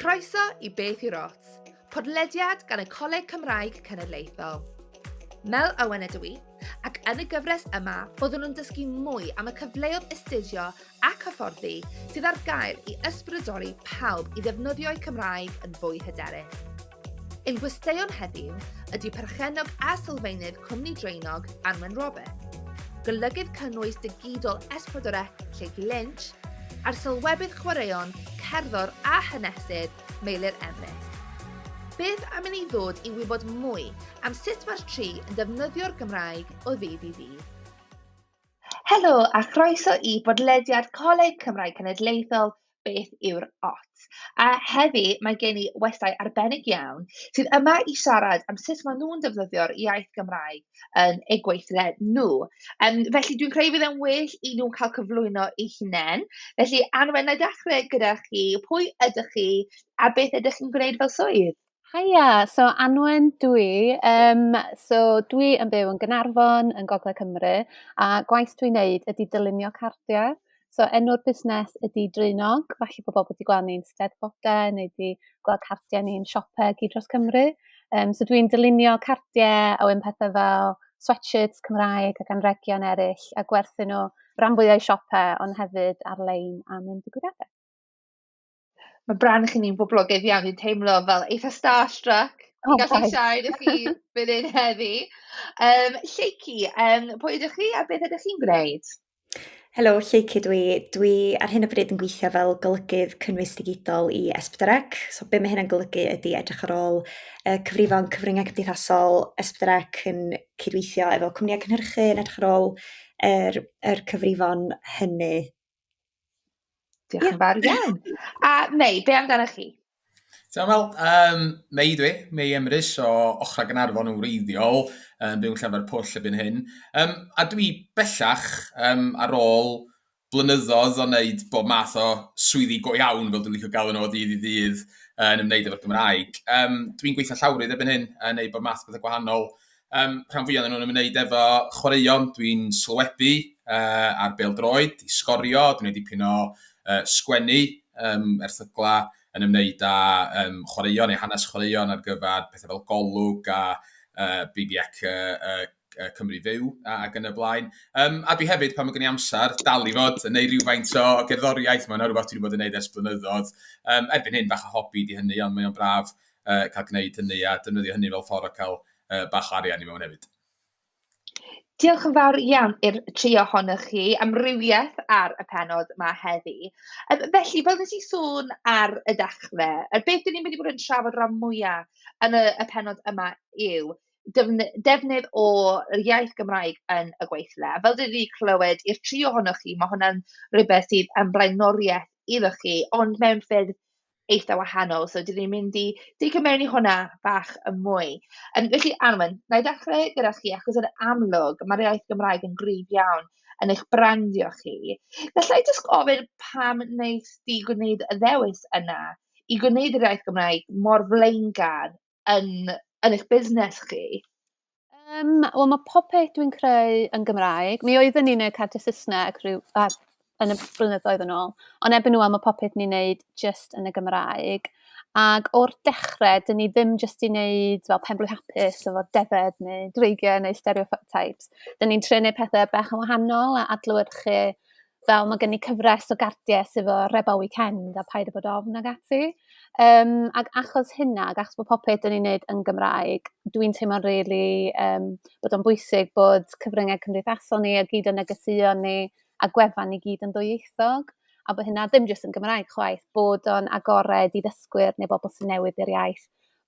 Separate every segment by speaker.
Speaker 1: Croeso I Beth yw'r ots, podlediad gan y Coleg Cymraeg Cenedlaethol. Mel Owen ydw I, ac yn y gyfres yma byddwn nhw'n dysgu mwy am y cyfleoedd astudio ac hyfforddi sydd ar gael I ysbrydoli pawb I ddefnyddio'u Cymraeg yn fwy hyderus. Ein Gwesteion heddiw ydy Perchennog a Sylfaenydd Cwmni Draenog Anwen Golygydd Cynnwys Digidol Lleucu Lynch, a'r sylwebydd Chwaraeon, cerddor a hanesydd Meilyr Emrys. Beth am i ni ddod I wybod mwy am sut mae'r tri yn defnyddio'r Gymraeg o ddydd I ddydd. Helo a chroeso I bodlediad Coleg Cymraeg Cenedlaethol Beth yw'r ots. A heddi mae gen I westai arbennig iawn sydd yma I siarad am sut maen nhw'n defnyddio'r iaith Gymraeg yn eu gweithle nhw. Felly dwi'n creu fydd yn well I nhw'n cael cyflwyno eu hunain. Felly Anwen, na dechrau gyda chi, pwy ydych chi a beth ydych chi'n gwneud fel swydd?
Speaker 2: Hiya, so Anwen dwi. Dwi yn byw yn Gaernarfon, yn Gogledd Cymru, a gwaith dwi'n neud ydy dylunio cardiau. So enw'r busnes ydy Draenog, falle bod bobl wedi gweld ni'n steddfodau, neu wedi gweld cardiau ni'n siopau gyd dros Cymru. So dwi'n dylunio cardiau a wyn pethau fel sweatshirts Cymraeg ac anrhegion eraill, a gwerthu nhw ran fwyau siopau, ond hefyd ar-lein am ein digwyddiadau.
Speaker 1: Mae bran chi ni'n boblogaidd iawn, dwi'n teimlo fel eitha starstruck. Fi'n gallu siarad I chi bydd yn heddi. Lleucu, pwy ydych chi a beth ydych chi'n gwneud?
Speaker 3: Helo, Lleucu dwi. Dwi ar hyn o bryd yn gweithio fel golygydd cynnwys digidol I ysbrydeg. So be mae hynna'n golygu ydy edrych ar ôl cyfrifon cyfryngau cymdeithasol ysbrydeg yn cydweithio efo cwmnïau cynhyrchu yn edrych ar ôl yr cyfrifon hynny.
Speaker 1: Diolch yn fawr iawn. A Mei, be amdano chi?
Speaker 4: Mel, Meilyr Emrys o ochrau Gaernarfon yn wreiddiol, byw yn Llanfair Pwll erbyn hyn. A dwi bellach ar ôl blynyddoedd o wneud bob math o swyddi go iawn fel dwi'n licio gael yn o ddydd I ddydd yn ymwneud efo'r Gymraeg. Dwi'n gweithio llawrydd erbyn hyn yn gwneud bob math o bethau gwahanol. Rhan fwyaf nhw'n ymwneud efo chwaraeon, dwi'n sylwebu ar bêl-droed, I sgorio, dwi'n gwneud dipyn o sgwennu erthygla yn ymwneud â chwaraeon neu hanes chwaraeon ar gyfer pethau fel golwg a BBec Cymru Fyw ac yn y blaen. A dwi hefyd, pan mae gen I amser, dal I fod yn gwneud rhywfaint o gerddoriaeth. Mae'n rhywbeth dwi wedi bod yn gwneud ers blynyddoedd. Erbyn hyn, bach o hobi di hynny, ond mae'n braf cael gwneud hynny a defnyddio hynny fel ffordd o cael bach o arian I mewn hefyd.
Speaker 1: Diolch yn fawr iawn i'r tri ohonoch chi, amrywiaeth ar y pennod yma heddi. Felly, fel nes I sôn ar y dechrau, beth dyn ni'n mynd I bod yn trafod rhan mwyaf yn y pennod yma yw defnydd o'r iaith Gymraeg yn y gweithle. Fel dyn ni clywed i'r tri ohonoch chi, mae hwnna'n rhywbeth sydd yn blaenoriaeth iddo chi, ond mewn ffyrdd eitha wahanol, so dyn ni'n mynd I dig mewn I hwnna bach yn mwy. Felly, Anwen, na I dechrau gyda chi, achos yn amlwg, mae'r iaith Gymraeg yn gryf iawn yn eich brandio chi. Gallai jyst gofyn pam wneud di gwneud y ddewis yna I gwneud yr iaith Gymraeg mor flaengar yn eich busnes chi?
Speaker 2: Wel, mae popeth dwi'n creu yn Gymraeg. Mi oeddwn ni'n neud cardiau Saesneg yn y blynyddoedd yn ôl, ond ebyn nhw am y popeth ni'n neud just yn y Gymraeg. Ac o'r dechrau, dyn ni ddim just I neud fel pen blwydd hapus efo dedded neu dreigiau neu stereotypes. Dyn ni'n trio neud pethau bach yn wahanol a adlewyrchu fel mae gen I cyfres o gardiau sydd efo Rebel Weekend a Paid a Bod Ofn ag ati. Ac achos hynna, ac achos bod popeth dyn ni'n neud yn Gymraeg, dwi'n teimlo'n rili bod o'n bwysig bod cyfryngau cymdeithasol ni a gyd yn negesïo ni a gwefan ni gyd yn ddwyieithog, a bod hynna ddim jyst yn Gymraeg chwaith, bod o'n agored I ddysgwyr neu bobl sy'n newydd i'r iaith,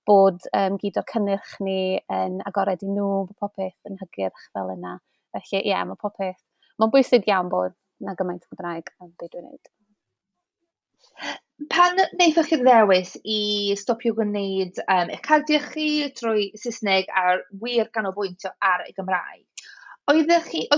Speaker 2: bod gyd o'r cynnyrch ni yn agored I nhw, bod popeth yn hygyrch fel yna. Felly, mae popeth, mae'n bwysig iawn bod na gymaint o Gymraeg am beth dwi'n neud.
Speaker 1: Pan wnaethoch chi'r ddewis I stopio gwneud eich cardiau chi trwy Saesneg a'r wir ganolbwyntio ar y Gymraeg, oedd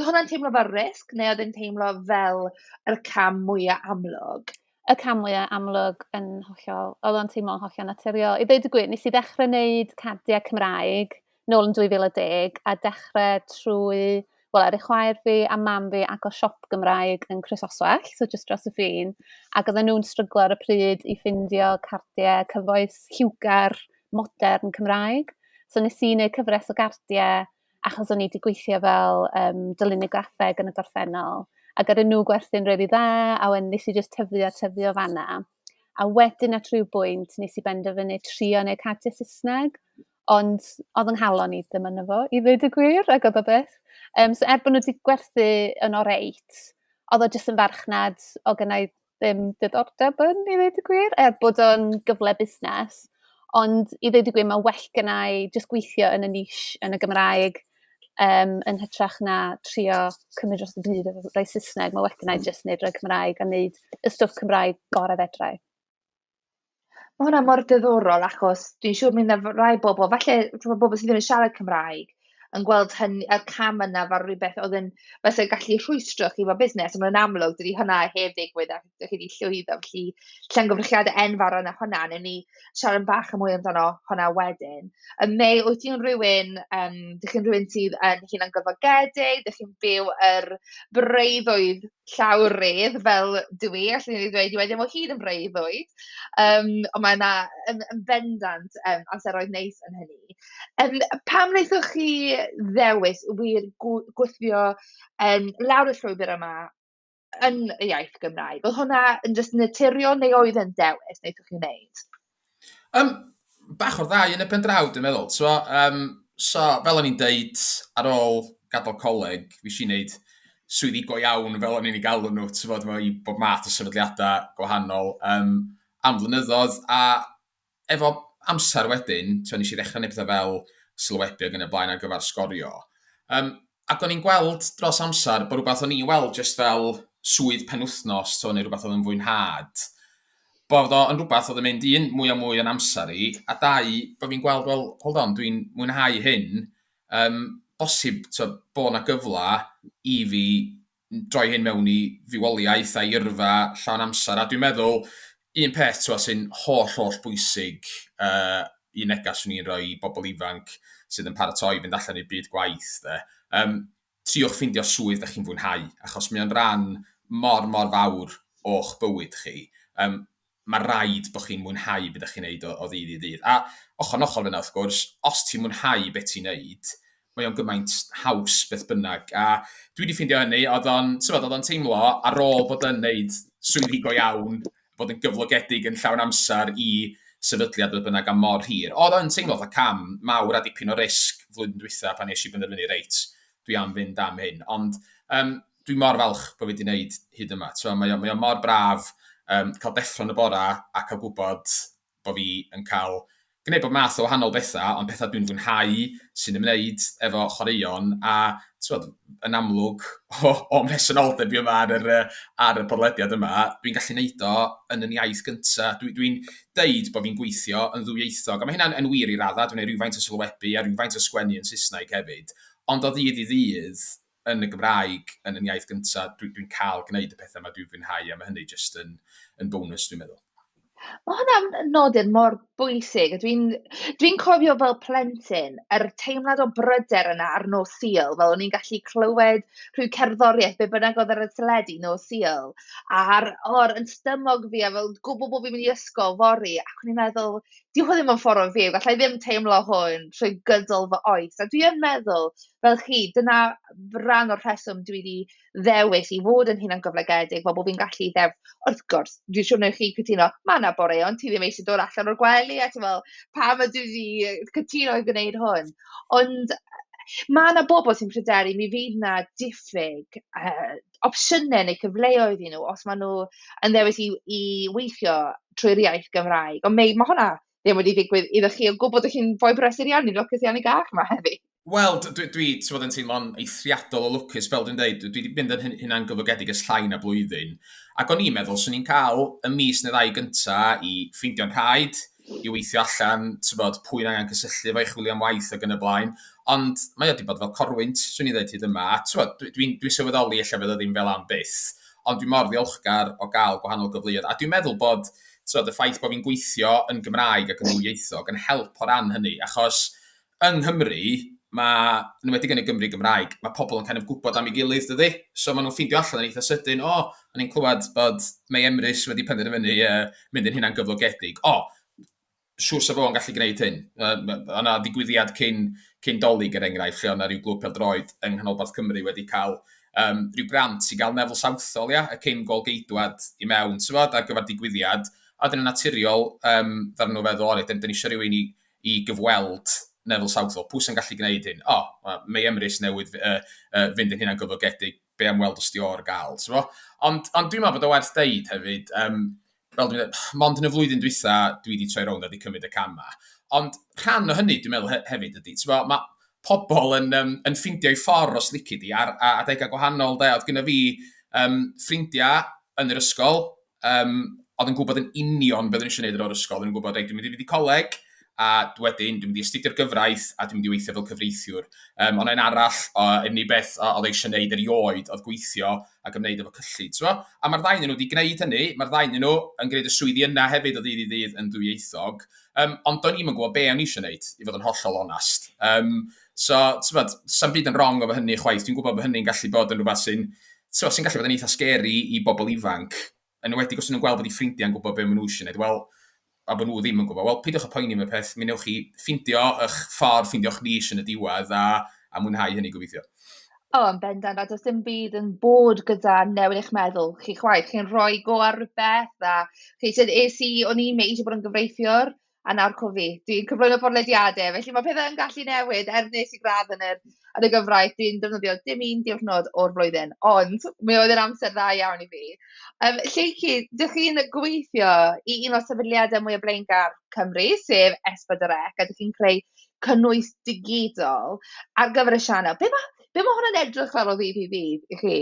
Speaker 1: hwnna'n teimlo fel risg, neu oedd e'n teimlo fel yr cam mwyaf amlwg?
Speaker 2: Y cam mwyaf amlwg yn hollol, oedd o'n teimlo'n hollol naturiol. I ddweud y gwir, nes I ddechrau wneud cardiau Cymraeg nôl yn 2010 a dechrau trwy wel, ar ei chwaer fi a mam fi ac o siop Gymraeg yn Croesoswell, so just dros y ffin, ac oedden nhw'n stryglo ar y pryd i ffindio cardiau cyfoes lliwgar modern Cymraeg. So nes i wneud cyfres o gardiau achos o'n i wedi gweithio fel dylunio graffeg yn y gorffennol. Ac ar nhw gwerthu'n rili dda, a wedyn nes i just tyfu o fanna. A wedyn at rhyw bwynt nes i benderfynu trio neu cardiau Saesneg, ond oedd yng nghalon i ddim yna fo, i ddweud y gwir, ac oedd o beth. So bod nhw wedi gwerthu yn oreit, oedd o jyst yn farchnad o gynnau ddim diddordeb yn, i ddweud y gwir, bod o'n gyfle busnes. Ond i ddweud y gwir, mae well gynnau jyst gweithio yn y niche yn y Gymraeg, yn hytrach na trio cymryd dros y byd o rai Saesneg. Mae well gynnau jyst wneud rai Cymraeg a wneud y stwff Cymraeg gorau fedrau.
Speaker 1: Mae hwnna mor diddorol achos dwi'n siŵr mynd â rai bobl, falle bobl sydd ddim yn siarad Cymraeg, yn gweld hynny, y cam yna fel rhywbeth oedd yn felly gallu rhwystro chi fel busnes, ond yn amlwg, dydy hwnna heb ddigwydd a chi wedi llwyddo, felly llongyfrychiadau enfawr yna hwnna, newn ni siarad bach yn mwy amdano hwnna wedyn. Mei, wyt ti'n rhywun, dych chi'n rhywun sydd yn hunan gyfagedig, dych chi'n byw yr breuddwyd llawrydd fel dwi, allwn ni ddweud, wedi o hyd yn breuddwyd, ond mae yna yn bendant amseroedd neis yn hynny. Pam wnaethoch chi ddewis wir gweithio lawr y llwybr yma yn y iaith Gymraeg? Oedd hwnna yn just naturiol neu oedd yn dewis wnaethoch chi wneud?
Speaker 4: Bach o'r ddau yn y pen draw, dwi'n meddwl. So, fel o'n i'n deud, ar ôl gadael coleg, fi eisiau gwneud swyddi go iawn fel o'n i'n ei galw nhw, i bob math o sefydliadau gwahanol am flynyddoedd, a efo amser wedyn, nes i ddechrau neud pethau fel sylwebydd yn y blaen ar gyfer sgorio. Ac o'n i'n gweld dros amser bod rhywbeth o'n i'n weld jyst fel swydd penwythnos, neu rhywbeth oedd yn fwynhad. Bod o'n rhywbeth oedd yn mynd mwy a mwy yn amser i, a dau, bod fi'n gweld, wel, hold on, dwi'n mwynhau hyn, bosib bod yna gyfla i fi droi hyn mewn i fywoliaeth a yrfa llawn amser, a dwi'n meddwl un peth sy'n holl bwysig i negas ni'n rhoi i bobl ifanc sydd yn paratoi fynd allan i'r byd gwaith. Triwch ffindio swydd da chi'n fwynhau, achos mae'n rhan mor fawr o'ch bywyd chi. Mae rhaid bod chi'n mwynhau beth ydych chi'n neud o ddydd i ddydd. A ochr fyna, wrth gwrs, os ti'n mwynhau beth ti'n neud, mae o'n gymaint haws beth bynnag. A dwi wedi ffindio hynny, oedd o'n teimlo ar ôl bod yn neud swyddi go iawn, bod yn gyflogedig yn llawn amser i sefydliad beth bynnag am mor hir. Oedd o'n teimlo fatha cam mawr a dipyn o risg flwyddyn dwytha pan eisiau benderfynu reit, dwi am fynd am hyn. Ond dwi mor falch bod fi wedi gwneud hyd yma. Mae o'n mor braf cael deffro yn y bora a cael gwybod bod fi yn cael gwneud bod math o wahanol bethau, ond pethau dwi'n fwynhau sy'n ymwneud efo chwaraeon, a yn amlwg o mhresenoldeb fi yma ar y podlediad yma, dwi'n gallu gwneud o yn yn iaith gyntaf. Dwi'n deud bod fi'n gweithio yn ddwyieithog, a mae hynna'n wir i raddau, dwi'n gwneud rhywfaint o sylwebu a rhywfaint o sgwennu yn Saesneg hefyd, ond o ddydd i ddydd yn y Gymraeg, yn yn iaith gyntaf, dwi'n cael gwneud y pethau yma dwi'n fwynhau, a mae hynny jyst yn bonus, dwi'n meddwl.
Speaker 1: Mae hwnna'n nodyn mor bwysig. Dwi'n cofio fel plentyn, yr teimlad o bryder yna ar nos Sul, fel o'n i'n gallu clywed rhyw cerddoriaeth, be bynnag oedd ar y teledu nos Sul. A'r yn stymog fi, a fel gwbl bod fi'n mynd i ysgol fori, ac o'n i'n meddwl, diw hwn ddim yn ffordd o fyw, gallai ddim teimlo hwn trwy gydol fy oes. A dwi'n meddwl, fel chi, dyna rhan o'r rheswm dwi wedi ddewis i fod yn hunan gyflogedig, fel bod fi'n gallu wrth gwrs, dwi'n siŵr neu chi cytuno, mae yna boreon, ti ddim eisiau dod allan o'r gwely, a ti'n fel, pam ydw i cytuno i gwneud hwn. Ond mae yna bobl sy'n pryderu, mi fydd yna diffyg opsiynau neu cyfleoedd i nhw, os maen nhw yn ddewis i weithio trwy'r iaith Gymraeg. Ond mae hwnna ddim wedi digwydd iddo chi, o gwybod ydych chi'n fwy brysur iawn i'n lwcus iawn i gach yma heddi.
Speaker 4: Wel, dwi yn teimlo'n eithriadol o lwcus, fel dwi'n dweud, dwi wedi mynd yn hynna'n gyflogedig ys llai na blwyddyn. Ac o'n i'n meddwl, swn i'n cael y mis neu ddau gyntaf i ffeindio'n rhaid, i weithio allan, pwy'n angen cysylltu efo i chwilio am waith ac yn y blaen. Ond mae wedi bod fel corwynt, swn i'n dweud hyd yma. Dwi'n sylweddoli eich fydda ddim fel am byth, ond dwi'n mor ddiolchgar o gael gwahanol gyfleoedd. A dwi'n meddwl bod y ffaith bod fi'n gweithio yn Gymraeg ac yn ddwyieithog yn help o ran hynny, achos yng Nghymru, yn wedi yn y Gymru Gymraeg, mae pobl yn kind of gwybod am ei gilydd, dydy? So maen nhw'n ffeindio allan yn eitha sydyn, o'n i'n clywed bod Meilyr Emrys wedi penderfynu mynd yn hynna'n gyflogedig. Siŵr sa fo yn gallu gwneud hyn. Yna ddigwyddiad cyn dolyg enghraifft, lle o'na rhyw glwb pêl-droed yng Nghanolbarth Cymru wedi cael rhyw grant i gael nefel sawthol, a cyn golgeidwad i mewn, ar gyfer digwyddiad. A dyn nhw'n naturiol, ddar nhw feddwl, dyn ni eisiau rhywun i gyfweld nefel sawthol. Pwy sy'n gallu gwneud hyn? Meilyr Emrys newydd fynd yn hynna'n gyflogedig, be am weld os yw'r gael. Ond dwi'n meddwl bod o werth deud hefyd, mond yn y flwyddyn dwytha, dwi wedi troi rownd a wedi cymryd y cam yma. Ond rhan o hynny, dwi'n meddwl hefyd ydy, mae pobl yn ffeindio'i ffordd os lici di ar adegau gwahanol. Oedd gyda fi ffrindiau yn yr ysgol, oedd yn gwybod yn union beth o'n eisiau gwneud o'r ysgol. Oedd yn gwybod, dwi'n mynd i coleg, a wedyn dwi'n mynd i astudio'r gyfraith a dwi'n mynd i weithio fel cyfreithiwr. Ond ein arall, ni Beth oedd eisiau gwneud erioed, oedd gweithio ac ymwneud efo cyllid. A mae'r ddau nhw wedi gwneud hynny, mae'r ddau nhw yn gwneud y swyddi yna hefyd o ddydd i ddydd yn dwyieithog. Ond do'n i'm yn gwybod be o'n eisiau gwneud, i fod yn hollol onast. Sa'n byd yn wrong efo hynny chwaith. Dwi'n gwybod bod hynny'n gallu bod yn rhywbeth sy'n gallu bod yn eitha scary i bobl ifanc. Yn wedi os nhw'n gweld bod eu ffrindiau'n gwybod be maen nhw eisiau gwneud. A bod nhw ddim yn gwybod, peidiwch y poeni mewn peth, mi newch chi ffindio eich ffordd, ffindio'ch nis yn y diwedd a mwynhau hynny gobeithio.
Speaker 1: Yn bendant, a does dim byd yn bod gyda newid eich meddwl. Chi chwaith, chi'n rhoi go ar rhywbeth, a chi sydd o'n i'n eisiau bod yn gyfreithiwr, a nawr cofi, dwi'n cyflwyno podlediadau, felly mae pethau yn gallu newid, nes i gradd yn y gyfraith, dwi'n defnyddio dim un diwrnod o'r flwyddyn, ond mi oedd yn amser dda iawn i fi. Lleucu, dych chi'n gweithio i un o'r sefydliadau mwy o blaengar Cymru, sef S4C, a dych chi'n creu cynnwys digidol ar gyfer y sianel. Be mae hwnna'n edrych fel o ddydd i ddydd i chi?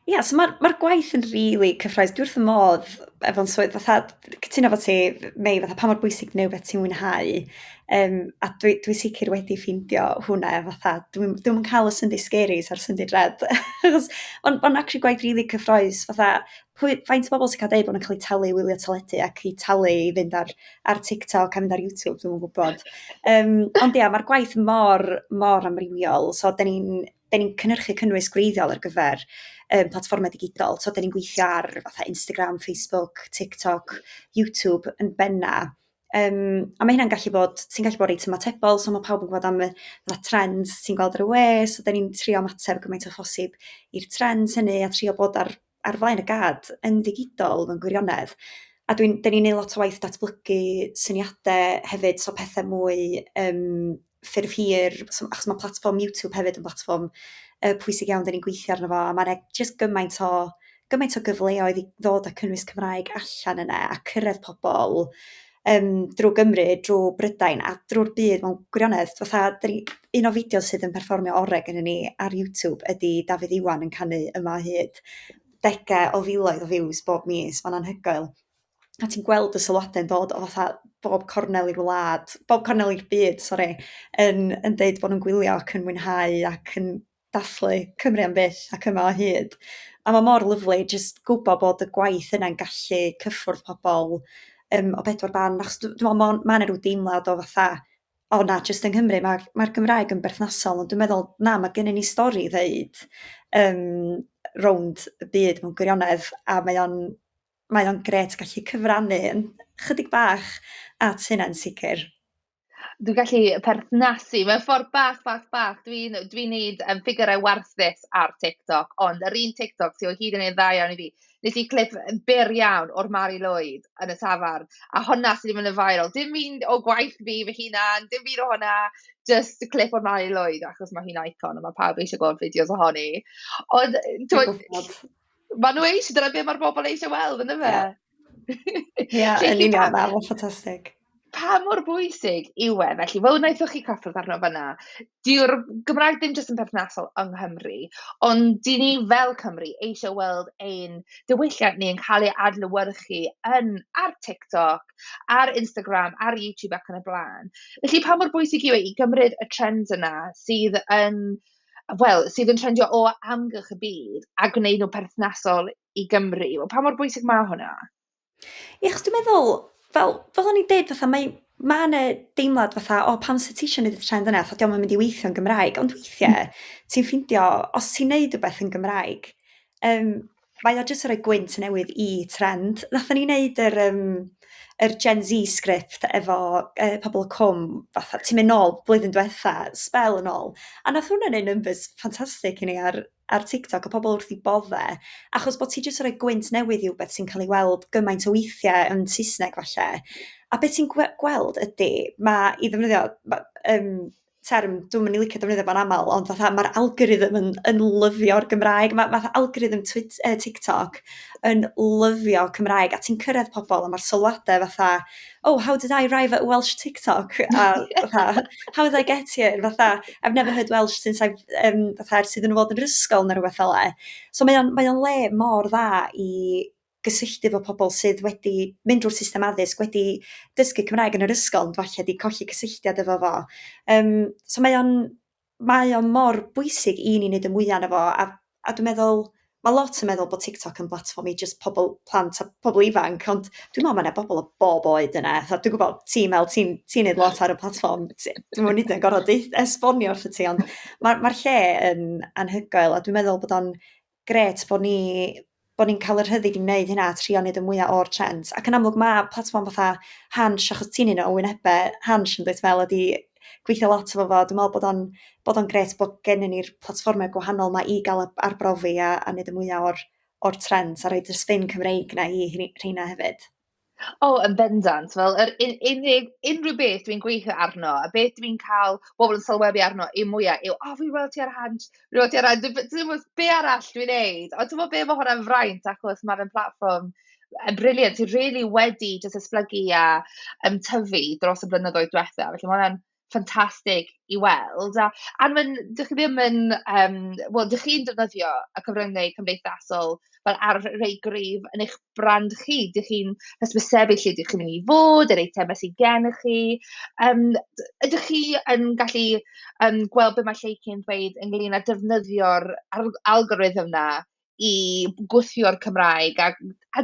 Speaker 3: Ia, so mae'r gwaith yn rili cyffroes. Dwi wrth y modd efo'n swydd, cytuno fo ti, Mei, pa mor bwysig neu beth ti'n mwynhau. A dwi sicr wedi ffindio hwnna, dwi'n cael y syndi scaries a'r syndi dread. Ond actually gwaith rili cyffroes, faint o bobl sy'n cael dweud bod nhw'n cael ei talu i wylio teledu ac i talu i fynd ar TikTok a fynd ar YouTube, dwi'n gwybod. Ond ia, mae'r gwaith mor amrywiol, so da ni'n cynnyrchu cynnwys gwreiddiol ar gyfer platfformau digidol. So, da ni'n gweithio ar Instagram, Facebook, TikTok, YouTube yn benna. A mae hynna'n gallu bod, ti'n gallu bod reit ymatebol, so mae pawb yn gwybod am y trends ti'n gweld ar y we, so da ni'n trio ymateb gymaint o phosib i'r trends hynny a trio bod ar flaen y gad yn digidol mewn gwirionedd. A da ni'n neud lot o waith datblygu syniadau hefyd, so pethau mwy ffurf hir, achos mae platform YouTube hefyd yn platform pwysig iawn, da ni'n gweithio arno fo, a mae'n just gymaint o gyfleoedd i ddod â cynnwys Cymraeg allan yna a cyrraedd pobl drwy Gymru, drwy Brydain a drwy'r byd mewn gwirionedd. Un o fideos sydd yn perfformio oreg yn ni ar YouTube ydy Dafydd Iwan yn canu Yma Hyd. 10 o filoedd o views bob mis, mae'n anhygoel. A ti'n gweld y sylwadau'n dod o bob cornel i'r wlad, bob cornel i'r byd, yn deud bod nhw'n gwylio ac yn mwynhau ac yn dathlu Cymru am byth ac Yma Hyd. A mae mor lyflu jyst gwybod bod y gwaith yna'n gallu cyffwrdd pobl o bedwar ban. Dwi'n meddwl mae'n rhyw deimlad o jyst yng Nghymru, mae'r Gymraeg yn berthnasol, ond dwi'n meddwl, mae gennym ni stori i ddeud rownd y byd mewn gwirionedd, a mae o'n gret gallu cyfrannu yn chydig bach at hynna'n sicr.
Speaker 1: Dwi'n gallu perthnasu mewn ffordd bach. Dwi'n neud ffigurau warthus ar TikTok, ond yr un TikTok sy'n o hyd yn ei dda iawn i fi, nes i clip byr iawn o'r Mari Lloyd yn y tafarn, a honna sydd yn mynd yn viral. Dim un o gwaith fi fy hunan, dim un o honna, just y clip o'r Mari Lloyd, achos mae hi'n icon, a mae pawb eisiau gweld fideos ohoni. Ond, mae nhw eisiau, dyna be mae'r bobl eisiau weld, yn y fe?
Speaker 3: Ia, yn union, mae'n ffantastig.
Speaker 1: Pa mor bwysig yw e, felly, fel wnaethoch chi cyffwrdd arno fyna, dyw'r Gymraeg ddim jyst yn perthnasol yng Nghymru, ond di ni fel Cymru eisiau weld ein diwylliant ni yn cael ei adlewyrchu ar TikTok, ar Instagram, ar YouTube ac yn y blaen. Felly, pa mor bwysig yw e i gymryd y trends yna sydd yn trendio o amgylch y byd a gwneud nhw perthnasol i Gymru? Pa mor bwysig mae hwnna?
Speaker 3: Ie, chos dwi'n meddwl, fel o'n i'n deud, mae yna deimlad fatha, pam sy'n ti eisiau gwneud y trend yna, diolch yn mynd i weithio yn Gymraeg, ond weithiau, ti'n ffindio, os ti'n neud rhywbeth yn Gymraeg, mae o jyst yn rhoi gwynt newydd i trend. Nathon ni wneud yr Gen Z script efo pobl y cwm, fatha, ti'n mynd nôl blwyddyn diwetha, spel yn ôl, a nath hwnna neud numbers ffantastig i ni ar TikTok, o pobl wrth i bodde, achos bod ti jyst yn rhoi gwynt newydd i wbeth sy'n cael ei weld gymaint o weithiau yn Saesneg falle. A beth ti'n gweld ydy, mae i ddefnyddio term, dwi'n mynd i licio defnyddio fo'n aml, ond fatha mae'r algorithm yn lyfio'r Gymraeg. Mae algorithm TikTok yn lyfio Cymraeg, a ti'n cyrraedd pobl, a mae'r sylwadau fatha, how did I arrive at Welsh TikTok? A fatha, how did I get here? Fatha, I've never heard Welsh since fatha, sydd yn fod yn yr ysgol neu rhywbeth fel e. So mae o'n le mor dda i gysylltu efo pobl sydd wedi mynd drwy'r system addysg, wedi dysgu Cymraeg yn yr ysgol, ond falle wedi colli cysylltiad efo fo. So mae o'n mor bwysig i ni wneud y mwyaf efo, a dwi'n meddwl, mae lot yn meddwl bod TikTok yn platform i just pobl plant a pobl ifanc, ond dwi'n meddwl mae yna bobl o bob oed yna. Dwi'n gwybod, ti'n neud lot ar y platform, dwi'n meddwl nid yn gorfod esbonio wrth ti, ond mae'r lle yn anhygoel, a dwi'n meddwl bod o'n gret bod ni'n cael yr hyddid i wneud hynna, trio wneud y mwyaf o'r trends. Ac yn amlwg mae platform fatha Hans, achos ti'n un o wynebau, Hans yn dweud fel ydi gweithio lot efo fo. Dwi'n meddwl bod o'n gret bod gen ni'r platformau gwahanol mae i gael arbrofi a wneud y mwyaf o'r trends a roed y spin Cymreig na i rheina hefyd.
Speaker 1: Yn bendant, fel unrhyw beth dwi'n gweithio arno, a beth dwi'n cael bobl yn sylwebu arno i mwyaf, yw, fi'n weld ti ar Hans, dwi'n meddwl be arall dwi'n neud, ond dwi'n meddwl be mae hwnna'n fraint, achos mae'r platform yn briliant, ti'n really wedi just esblygu a tyfu dros y blynyddoedd diwethaf, felly mae hwnna'n ffantastig i weld. A Anwen, dych chi ddim yn, dych chi'n defnyddio y cyfryngau cymdeithasol fel ar rei gryf yn eich brand chi? Dych chi'n hysbysebu lle dych chi'n mynd i fod, yr eitemau sydd gennych chi? Ydych chi yn gallu gweld be mae Lleucu'n dweud ynglyn â defnyddio'r algorithm na i gwthio'r Cymraeg a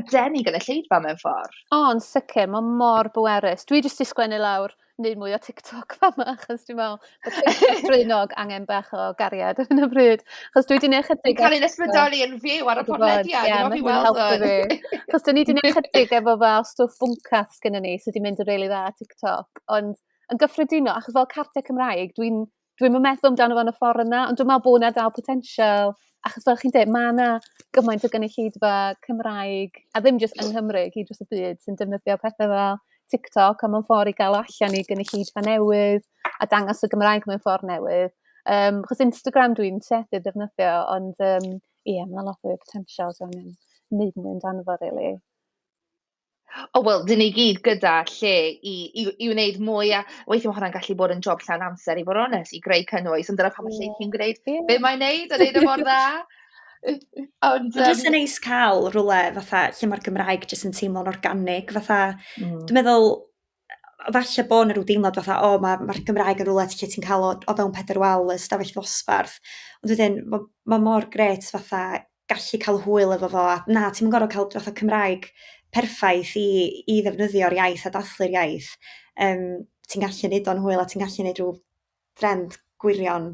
Speaker 1: denu gynulleidfa mewn ffordd?
Speaker 2: Yn sicr, mae mor bwerus. Dwi jyst i sgwennu lawr wneud mwy o TikTok fama, achos dwi'n meddwl bod Draenog angen bach o gariad ar hyn o bryd. Achos dwi wedi gwneud chydig...
Speaker 1: Dwi'n cael ein ysbrydoli yn fyw ar y podlediad, dwi'n hoffi weld hwn.
Speaker 2: Achos dwi wedi gwneud chydig efo fel stwff bwncath gyda ni, sydd wedi mynd yn rili dda TikTok. Ond yn gyffredinol, achos fel cardiau Cymraeg, dwi'n meddwl amdano fo'n y ffordd yna, ond dwi'n meddwl bod yna dal potensial. Achos fel chi'n dweud, mae yna gymaint o gynulleidfa Cymraeg, a ddim jyst yng Nghymru, gyd dros y byd, sy'n defnyddio pethau fel TikTok, a mewn ffordd i gael allan i gynulleidfa newydd, a dangos y Gymraeg mewn ffordd newydd. Achos Instagram dwi'n tueddu defnyddio, ond mae lot fwy o potensial, so angen wneud mwy amdano fo, rili.
Speaker 1: Wel, dyn ni gyd gyda lle i wneud mwy, a weithio mae hwnna'n gallu bod yn job llawn amser i fod onest, i greu cynnwys, ond dyna pam mae Lleucu'n gwneud be mae'n neud, a wneud y mor dda.
Speaker 3: Jyst yn neis cael rhywle fatha lle mae'r Gymraeg jyst yn teimlo'n organig, fatha, dwi'n meddwl, falle bod yna rhyw deimlad fatha, mae'r Gymraeg yn rhywle lle ti'n cael o fewn Pedair Wal, ystafell ddosbarth, ond wedyn, mae mor gret fatha gallu cael hwyl efo fo, a na, ti'n gorfod cael fatha Cymraeg perffaith i ddefnyddio'r iaith a dathlu'r iaith. Ti'n gallu neud o'n hwyl, a ti'n gallu neud rhyw trend gwirion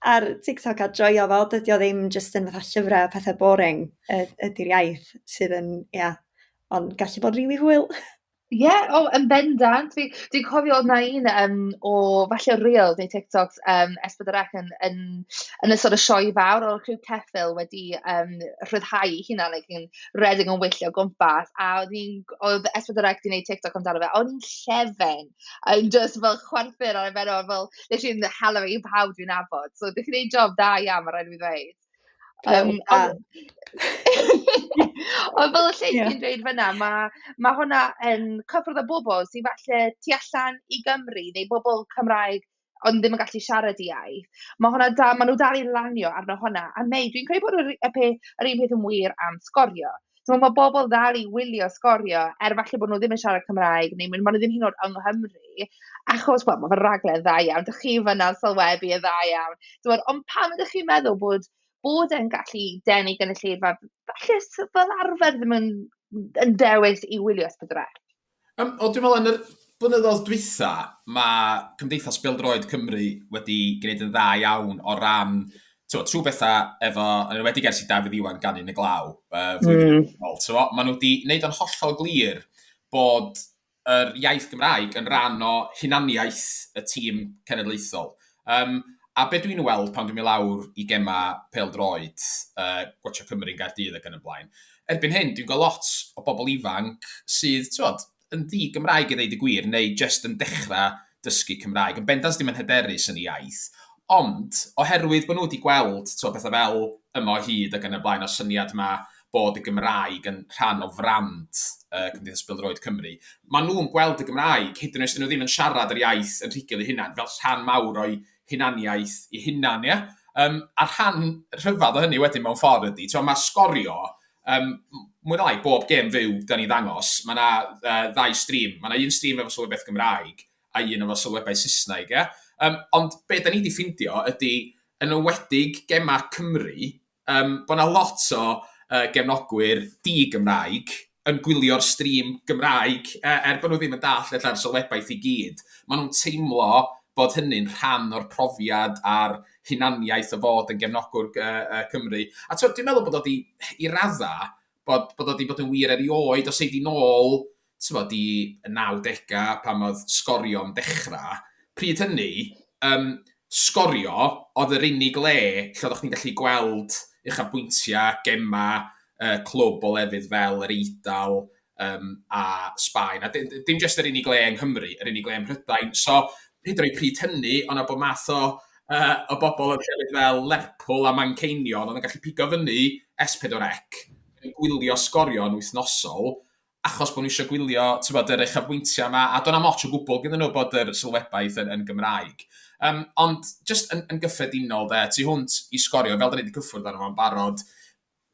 Speaker 3: ar TikTok a joio fo, dydy o ddim jyst yn fatha llyfrau pethau boring ydy'r iaith sydd yn, ond gallu bod rili hwyl.
Speaker 1: Yn bendant. Dwi'n cofio na un o falle Reels neu TikToks S4C yn y sort of sioe fawr o'r rhyw ceffyl wedi rhyddhau i hunan yn redeg yn wyllio gwmpas, a oedd S4C wedi gwneud TikTok amdano fe, o'n i'n llefen yn just fel chwerthin ar y fenno, fel literally yn hela i pawb dwi'n nabod, so ddech chi'n gwneud job da iawn, mae'n rhaid i fi ddweud. Ond fel y Lleucu'n dweud fyna, mae hwnna yn cyffwrdd o bobl sy'n falle tu allan i Gymru, neu bobl Cymraeg ond ddim yn gallu siarad i iaith. Mae nhw dal i lanio arno hwnna. A dwi'n credu bod yr un peth yn wir am sgorio. So, mae bobl dal i wylio sgorio, falle bod nhw ddim yn siarad Cymraeg, neu mae nhw ddim hyd yn oed yng Nghymru, achos mae fe'n raglen dda iawn, dych chi fyna sylwebu y dda iawn. Ond pam ydych chi'n meddwl bod e'n gallu denu gynulleidfa, falle fel arfer ddim yn dewis i wylio S4C?
Speaker 4: Dwi'n meddwl yn y blynyddoedd dwytha, mae Cymdeithas Bêl-droed Cymru wedi gwneud yn dda iawn o ran trwy bethau efo, yn wedi gers i Dafydd Iwan ganu yn y glaw, flwyddyn yn ôl. Maen nhw wedi gwneud yn hollol glir bod yr iaith Gymraeg yn rhan o hunaniaeth y tîm cenedlaethol. A be dwi'n weld pan dwi'n mynd lawr i gema pêl-droed, Gwatsio Cymru'n Gaerdydd ac yn y blaen, erbyn hyn, dwi'n gweld lot o bobl ifanc sydd, yn ddi-Gymraeg i ddeud y gwir, neu jyst yn dechrau dysgu Cymraeg. Yn bendant ddim yn hyderus yn ei iaith. Ond, oherwydd bod nhw wedi gweld bethau fel yma o hyd ac yn y blaen o syniad yma bod y Gymraeg yn rhan o frand Cymdeithas Bêl-droed Cymru, maen nhw'n gweld y Gymraeg, hyd yn oes nhw ddim yn siarad yr iaith yn rhugl eu hunan, fel rhan mawr o'i hunaniaeth eu hunan, ia? A rhan rhyfedd o hynny wedyn mewn ffordd ydy. Mae sgorio, mwy na lai bob gêm fyw da ni ddangos, mae yna ddau stream. Mae yna un stream efo sylwebydd Gymraeg a un efo sylwebydd Saesneg. Ond be da ni wedi ffindio ydy, yn ywedig gema Cymru, bod yna lot o gefnogwyr di-Gymraeg yn gwylio'r stream Gymraeg, bod nhw ddim yn dall ella'r sylwebaeth i gyd. Maen nhw'n teimlo bod hynny'n rhan o'r profiad a'r hunaniaeth o fod yn gefnogwr Cymru. A dwi'n meddwl bod o i radda, bod o wedi bod yn wir erioed, os eidi nôl, i 90au pan oedd sgorio'n dechrau. Pryd hynny, sgorio oedd yr unig le lle oeddech chi'n gallu gweld uchafbwyntiau, gema, clwb o lefydd fel yr Eidal a Sbaen. A dim jyst yr unig le yng Nghymru, yr unig le ym Mhrydain. So, hyd o'r pryd hynny, ond bod math o bobl yn llefydd fel Lerpwl a Manceinion, ond yn gallu pigo fyny S4C yn gwylio sgorio'n wythnosol, achos bod nhw eisiau gwylio yr uchafbwyntiau yma, a do'n am ots o gwbl gyda nhw bod yr sylwebaeth yn Gymraeg. Ond jyst yn gyffredinol, tu hwnt i sgorio, fel da ni wedi cyffwrdd arno fo'n barod,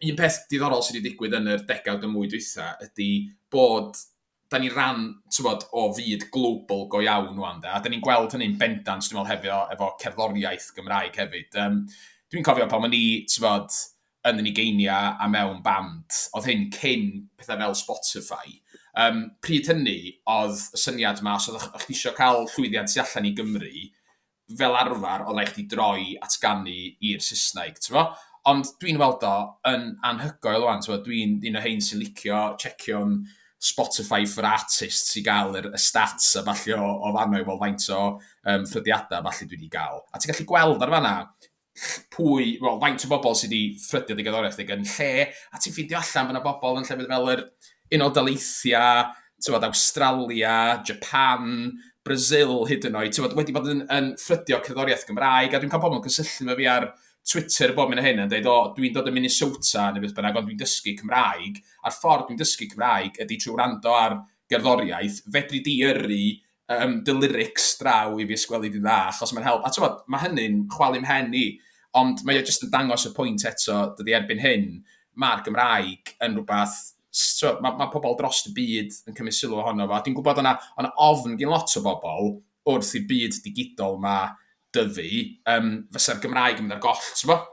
Speaker 4: un peth diddorol sydd wedi digwydd yn yr degawd y mwy dwytha ydy bod da ni ran o fyd global go iawn nhw'n da, a da ni'n gweld hynny'n bendant, dwi'n meddwl, efo cerddoriaeth Gymraeg hefyd. Dwi'n cofio pan o'n ni, yn yn ugeinia a mewn band, oedd hyn cyn pethau fel Spotify. Pryd hynny, oedd y syniad yma, os oedd chi eisiau cael llwyddiant tu allan i Gymru, fel arfer, oedd eich di droi at ganu i'r Saesneg, Ond dwi'n weld o yn anhygoel o'n, dwi'n un o hein sy'n licio checio'n Spotify for Artists i gael y stats a falle o fanno i weld faint o ffrydiadau falle dwi wedi gael. A ti'n gallu gweld ar fanna faint o bobl sydd wedi ffrydio digadoriaeth yn lle, a ti'n ffindio allan fyna bobl yn llefydd fel yr Unol Daleithiau, Awstralia, Japan, Brazil hyd yn oed, wedi bod yn ffrydio cerddoriaeth Gymraeg, a dwi'n cael pobl yn cysylltu me fi ar Twitter bob mynd hyn yn dweud, dwi'n dod yn Minnesota neu beth bynnag, ond dwi'n dysgu Cymraeg, a'r ffordd dwi'n dysgu Cymraeg ydy trwy rando ar gerddoriaeth, fedri di yrru dy lyrics draw i fi ysgweli di dda, achos mae'n help. A mae hynny'n chwalu mhen i, ond mae jyst yn dangos y pwynt eto, dydy erbyn hyn, mae'r Gymraeg yn rhywbeth, mae pobl dros y byd yn cymryd sylw ohono fo. Dwi'n gwybod o'na ofn gyn lot o bobl wrth i'r byd digidol ma dyfu, fysa'r Gymraeg yn mynd ar goll,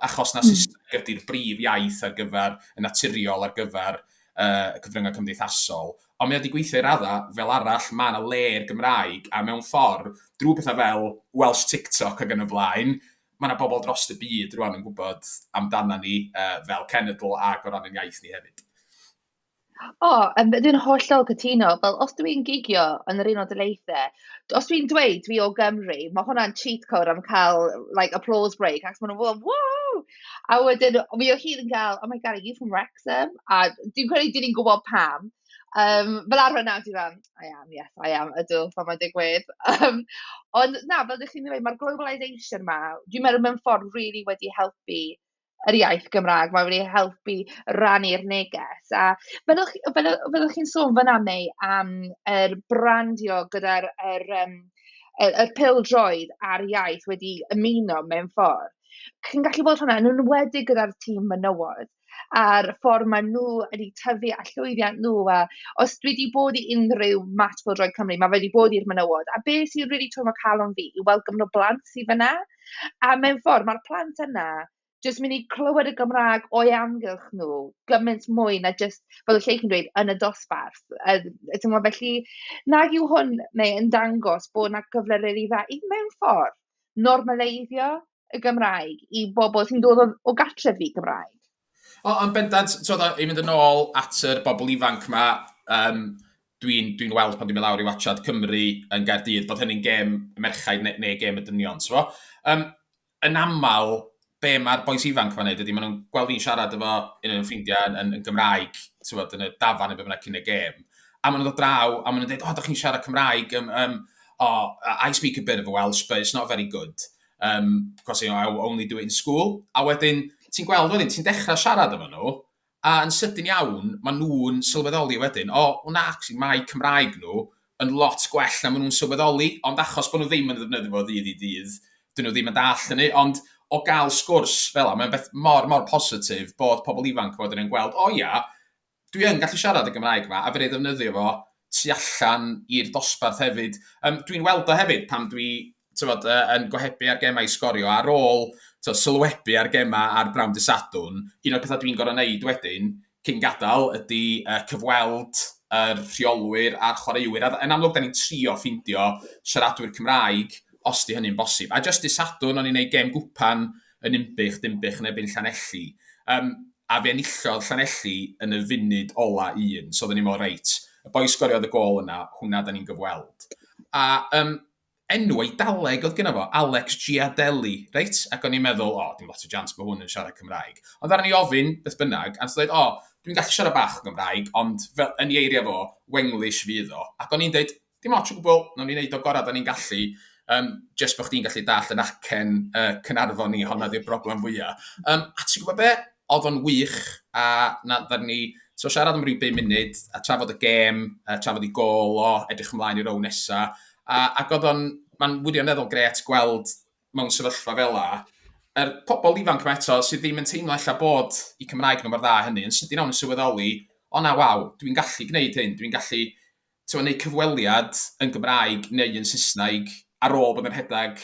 Speaker 4: achos na Saesneg ydy'r brif iaith ar gyfer y naturiol ar gyfer y cyfryngau cymdeithasol. Ond mae wedi gweithio i radda fel arall, mae yna le'r Gymraeg, a mewn ffordd, drwy pethau fel Welsh TikTok ac yn y blaen, mae yna bobl dros y byd rwan yn gwybod amdana ni fel cenedl ac o ran yn iaith ni hefyd.
Speaker 1: Dwi'n hollol cytuno, fel os dwi'n gigio yn yr Unol Daleithiau, os dwi'n dweud dwi o Gymru, mae hwnna'n cheat code am cael applause break, ac maen nhw'n fod, wow! A wedyn, mi o hyd yn cael, oh my God, are you from Wrexham? A dwi'n credu dyn ni'n gwybod pam. Fel arfer nawr, dwi'n rhan, I am, ydw, pan mae'n digwydd. Ond na, fel ydych chi'n dweud, mae'r globalisation ma, dwi'n meddwl mewn ffordd really wedi helpu yr iaith Gymraeg, mae wedi helpu rannu'r neges. A fyddwch chi'n sôn fyna neu am brandio gyda'r pêl-droed a'r iaith wedi ymuno mewn ffordd. Chi'n gallu bod hwnna yn enwedig gyda'r tîm menywod a'r ffordd maen nhw wedi tyfu a llwyddiant nhw. A os dwi wedi bod i unrhyw match pêl-droed Cymru, mae wedi bod i'r menywod. A beth sy'n really twymo calon fi i weld gymryd blant sydd fyna. A mewn ffordd, mae'r plant yna jyst mynd i clywed y Gymraeg o'i amgylch nhw gymaint mwy na just, fel y Lleucu'n dweud, yn y dosbarth. Felly, nag yw hwn yn dangos bod yna gyfle rili dda i mewn ffordd normaleiddio y Gymraeg i bobl sy'n dod o gartrefi Gymraeg.
Speaker 4: Yn bendant, i fynd yn ôl at yr bobl ifanc yma, dwi'n weld pan dwi'n mynd lawr i Watsiad Cymru yn Gaerdydd, bod hynny'n gêm merchaid neu gêm y dynion. Yn aml, be mae'r boes ifanc fan wneud ydy, maen nhw'n gweld fi'n siarad efo un o'n ffrindiau yn Gymraeg, yn y dafan neu be bynnag cyn y gêm, a maen nhw'n dod draw, a maen nhw'n dweud, ydych chi'n siarad Cymraeg, I speak a bit of Welsh, but it's not very good, because I only do it in school. A wedyn, ti'n gweld wedyn, ti'n dechrau siarad efo nhw, a yn sydyn iawn, maen nhw'n sylweddoli wedyn, mae Cymraeg nhw yn lot gwell na maen nhw'n sylweddoli, ond achos bod nhw ddim yn ddefnyddio fo ddydd i dydd, dyn nhw ddim yn dall hynny, ond o gael sgwrs fel mae'n beth mor positif bod pobl ifanc fod yn gweld, dwi yn gallu siarad y Gymraeg yma, a fe ddefnyddio fo tu allan i'r dosbarth hefyd. Dwi'n weld o hefyd pan dwi yn gohebu ar gemau sgorio ar ôl sylwebu ar gemau ar Brawn Dydd Sadwrn. Un o'r pethau dwi'n gorau wneud wedyn cyn gadael ydy cyfweld yr rheolwyr a'r chwaraewyr. Yn amlwg, da ni'n trio ffindio siaradwyr Cymraeg os di hynny'n bosib. A just i Sadwrn, o'n i'n neud gem gwpan yn Dimbych yn ebyn Llanelli. A fe enillodd Llanelli yn y funud ola 1, so oedden ni mor reit. Y boi sgoriodd y gol yna, hwnna da ni'n gyfweld. A enw Eidaleg oedd gyda fo, Alex Giadelli, reit? Ac o'n i'n meddwl, dim lot o jans bod hwn yn siarad Cymraeg. Ond ar ni ofyn, beth bynnag, a dweud, dwi'n gallu siarad bach Gymraeg, ond yn ei eiria fo, Wenglish fydd o. Ac o'n i'n dweud, dim ots o gwbl, nawn ni'n neud o gorau da ni'n gallu, just bod chdi'n gallu dall yn acen Cynarfon ni, honna di'r broblem fwyaf. A ti'n gwybod be? Oedd o'n wych, a da ni siarad am rhyw 5 munud, a trafod y gêm, trafod i gol o, edrych ymlaen i'r row nesa. Ac mae'n wirioneddol gret gweld mewn sefyllfa fel la, yr pobl ifanc yma eto sydd ddim yn teimlo ella bod i Cymraeg nhw mor dda hynny, yn sydyn o'n sylweddoli, dwi'n gallu gwneud hyn, dwi'n gallu gwneud cyfweliad yn Gymraeg neu yn Saesneg ar ôl bod yn rhedeg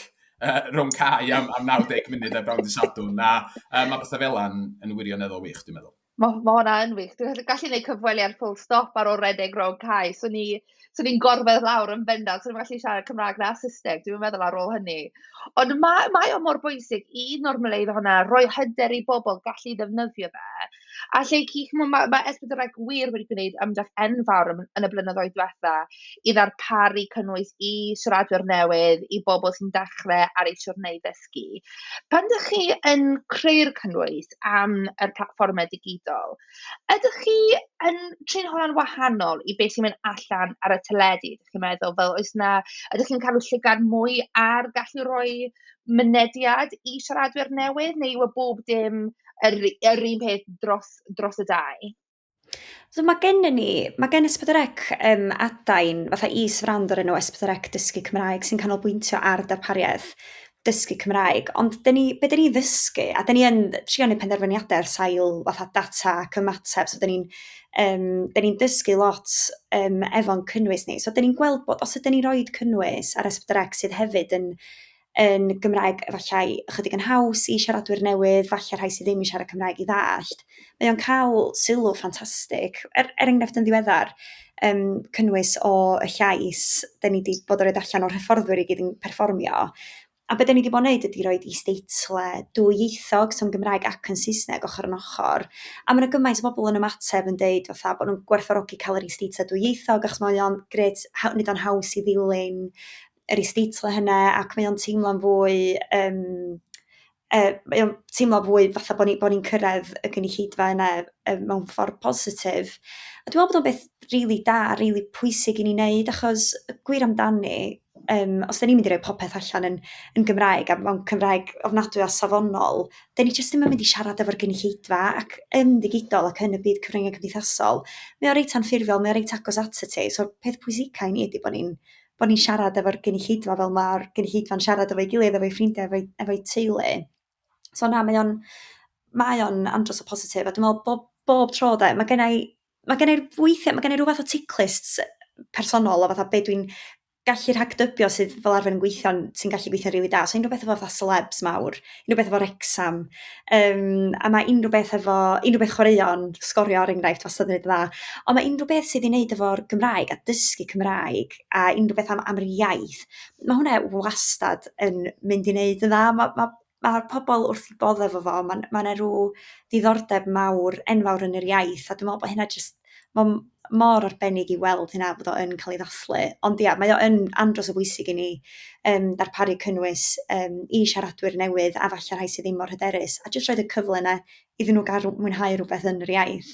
Speaker 4: rhwng cae am 90 munud ar Brawn Dydd Sadwrn. Mae bethau fel yn wirioneddol wych, dwi'n meddwl.
Speaker 1: Mae hwnna yn wych. Dwi'n gallu gwneud cyfweliad full stop ar ôl redeg rhwng cae. So ni'n gorfod lawr yn bendant. So ni'n gallu siarad Cymraeg na Saesneg. Dwi'n meddwl ar ôl hynny. Ond mae o mor bwysig i normaleiddio hwnna, rhoi hyder i bobl gallu ddefnyddio fe. A Lleucu, mae Esbydreg wir wedi gwneud ymdrech enfawr yn y blynyddoedd diwetha i ddarparu cynnwys i siaradwyr newydd, i bobl sy'n dechrau ar eu siwrnau ddysgu. Pan ydych chi yn creu'r cynnwys am yr platfformau digidol, ydych chi yn trin hwnna'n wahanol i beth sy'n mynd allan ar y teledu? Ydych chi'n meddwl fel ydych chi'n cael llygad mwy ar gallu rhoi mynediad i siaradwyr newydd, neu yw bob dim yr un peth dros y dau?
Speaker 3: So mae gen Esbydreg adain, fatha is-frand o'r enw Esbydreg dysgu Cymraeg sy'n canolbwyntio ar darpariaeth dysgu Cymraeg, ond be da ni ddysgu, a da ni yn trio neu penderfyniadau ar sail fatha data ac ymateb, so da ni'n dysgu lot efo'n cynnwys ni. So da ni'n gweld bod os ydyn ni roed cynnwys ar Esbydreg sydd hefyd yn Gymraeg efallai ychydig yn haws i siaradwyr newydd, falle rhai sydd ddim i siarad Cymraeg i ddallt, mae o'n cael sylw ffantastig. Enghraifft yn ddiweddar, cynnwys o y llais, da ni wedi bod o'r allan o'r hyfforddwyr i gyd yn perfformio. A beth da ni wedi bod yn gwneud ydy roed is-deitle dwyieithog, so'n Gymraeg ac yn Saesneg ochr yn ochr. A mae yna gymaint o bobl yn ymateb yn deud fatha bod nhw'n gwerthfawrogi cael yr is-deitle dwyieithog, achos mae o'n gret, nid o'n haws i ddilyn yr is-deitle hynna, ac mae o'n teimlo'n fwy, fatha bod ni'n cyrraedd y gynulleidfa yna mewn ffordd positif. A dwi'n meddwl bod o'n beth rili da, rili pwysig i ni wneud, achos gwir amdani, os da ni'n mynd i roi popeth allan yn Gymraeg a mewn Cymraeg ofnadwy a safonol, da ni jyst ddim yn mynd i siarad efo'r gynulleidfa, ac yn digidol ac yn y byd cyfryngau cymdeithasol, mae o reit anffurfiol, mae o reit agos at ti. So peth pwysica i ni ydy bod ni'n siarad efo'r gynulleidfa fel mae'r gynulleidfa'n siarad efo'i gilydd, efo'i ffrindiau, efo'i teulu. So na, mae o'n andros o positif, a dwi'n meddwl bob tro da, mae gennau rhyw fath o ticklists personol o fatha be dwi'n gallu rhagdybio sydd fel arfer yn gweithio sy'n gallu gweithio'n rili da. So unrhyw beth efo fatha celebs mawr, unrhyw beth efo Wrexham, a mae unrhyw beth chwaraeon, sgorio ar enghraifft wastad yn neud dda. Ond mae unrhyw beth sydd i wneud efo'r Gymraeg a dysgu Cymraeg a unrhyw beth am yr iaith, mae hwnna wastad yn mynd i wneud yn dda. Mae'r pobl wrth i bodde efo fo, mae'n rhyw ddiddordeb mawr, enfawr yn yr iaith, a dwi'n meddwl bod hynna jyst, mor arbennig i weld hynna bod o yn cael ei ddathlu. Ond ia, mae o yn andros o bwysig i ni darparu cynnwys i siaradwyr newydd a falle rhai sydd ddim mor hyderus, a jyst roed y cyfle yna iddyn nhw gael mwynhau rhywbeth yn yr iaith.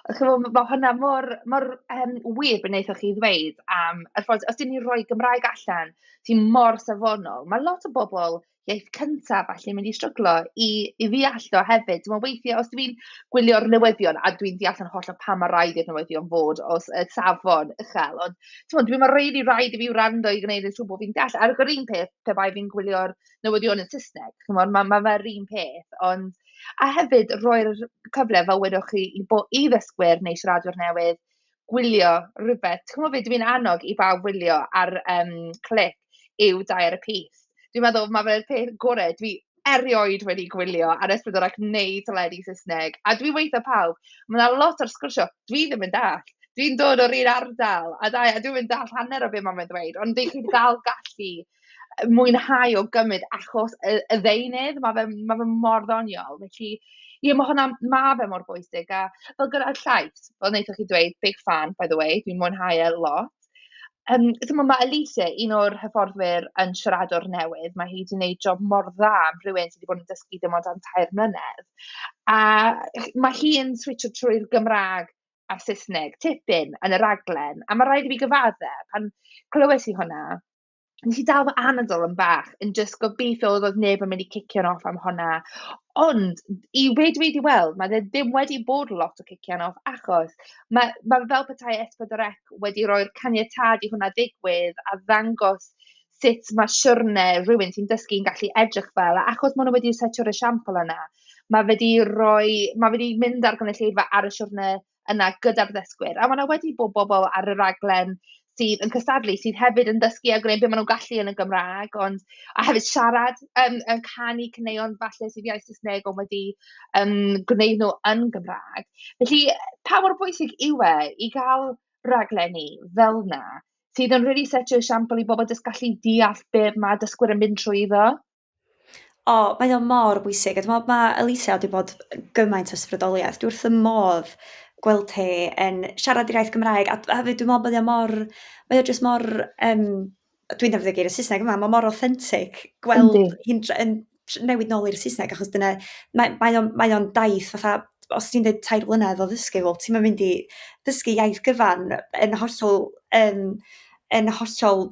Speaker 1: Mae hwnna mor wir be wnaethoch chi ddweud am y ffordd, os dyn ni roi Gymraeg allan sy'n mor safonol, mae lot o bobl iaith cyntaf allu mynd i stryglo i ddeall o hefyd. Dwi'n weithio, os dwi'n gwylio'r newyddion a dwi'n deall yn holl o pa mae rhaid i'r newyddion fod o safon uchel, ond dwi'n rhaid i fi wrando i gwneud yn siŵr bod fi'n deall. Ar yr un peth, pe bai fi'n gwylio'r newyddion yn Saesneg, mae fe'r un peth, ond a hefyd roi'r cyfle fel wedwch chi i ddysgwyr neu siaradwyr newydd gwylio rhywbeth. Ti'n meddwl dwi'n annog i bawb wylio ar clic yw dair y pys. Dwi'n meddwl mae fe'r peth gorau dwi erioed wedi gwylio ar ysbrydolach neu teledu Saesneg. A dwi'n weithio pawb, mae'n lot o'r sgwrsio, dwi ddim yn dall. Dwi'n dod o'r un ardal, a dwi'n mynd dall hanner o beth mae'n dweud, ond dwi'n chi'n gael gallu mwynhau o gymryd achos y ddeunydd, mae fe mor ddoniol. Felly, mae fe mor bwysig. A fel gyda'r llais, fel wnaethoch chi dweud, big fan, by the way, dwi'n mwynhau e lot. Mae Elise, un o'r hyfforddwyr yn siaradwr newydd, mae hi wedi gwneud job mor dda am rhywun sydd wedi bod yn dysgu dim ond am 3 mlynedd. A mae hi yn switcho trwy'r Gymraeg a Saesneg, tipyn yn y raglen, a mae rhaid i fi gyfaddau, pan clywes i hwnna, nes i dal fy anadl yn bach, yn just gobeithio oedd neb yn mynd i cicio'n off am hwnna. Ond, i wedi weld, mae ddim wedi bod lot o cician off, achos mae fel petai S4C wedi roi'r caniatad i hwnna ddigwydd a ddangos sut mae siwrne rhywun sy'n dysgu'n gallu edrych fel, achos maen nhw wedi setio'r esiampl yna. Mae wedi mynd ar gynulleidfa ar y siwrne yna gyda'r ddysgwyr, a mae wedi bod bobl ar y raglen sydd yn cystadlu, sydd hefyd yn dysgu a gwneud beth maen nhw'n gallu yn y Gymraeg, a hefyd siarad, yn canu caneuon falle sydd iaith Saesneg, ond wedi gwneud nhw yn Gymraeg. Felly, pa mor bwysig yw i gael raglenni fel yna, sydd yn really setio esiampl i bobl jyst gallu deall beth mae dysgwyr yn mynd trwyddo?
Speaker 3: Mae o mor bwysig. Mae Elise wedi bod gymaint o ysbrydoliaeth. Dwi wrth y modd gweld hi yn siarad i'r iaith Gymraeg, a hefyd dwi'n meddwl bod mae o jyst mor, dwi'n defnyddio geiriau Saesneg yma, mae mor authentic gweld hi'n newid nôl i'r Saesneg, achos mae o'n daith fatha, os ti'n dweud 3 blynedd o ddysgu, ti'n mynd i ddysgu iaith gyfan yn hollol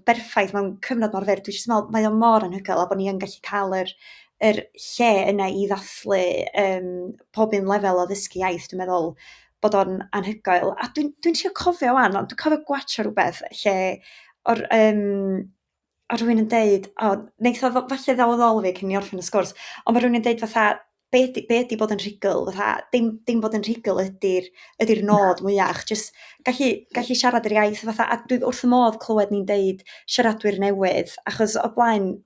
Speaker 3: berffaith mewn cyfnod mor fyr. Dwi'n jyst meddwl mae o mor anhygoel a bod ni yn gallu cael yr lle yna i ddathlu pob un lefel o ddysgu iaith, dwi'n meddwl bod o'n anhygoel. A dwi'n trio cofio wan, ond dwi'n cofio gwatcho rhywbeth lle o'r rhywun yn deud, neitho falle ddal fi cyn i orffen y sgwrs, ond mae rhywun yn deud fatha, be ydi bod yn rhugl? Fatha, dim bod yn rhugl ydi'r nod mwyach, just gallu siarad yr iaith, fatha, a dwi wrth y modd clywed ni'n deud siaradwyr newydd, achos o blaen,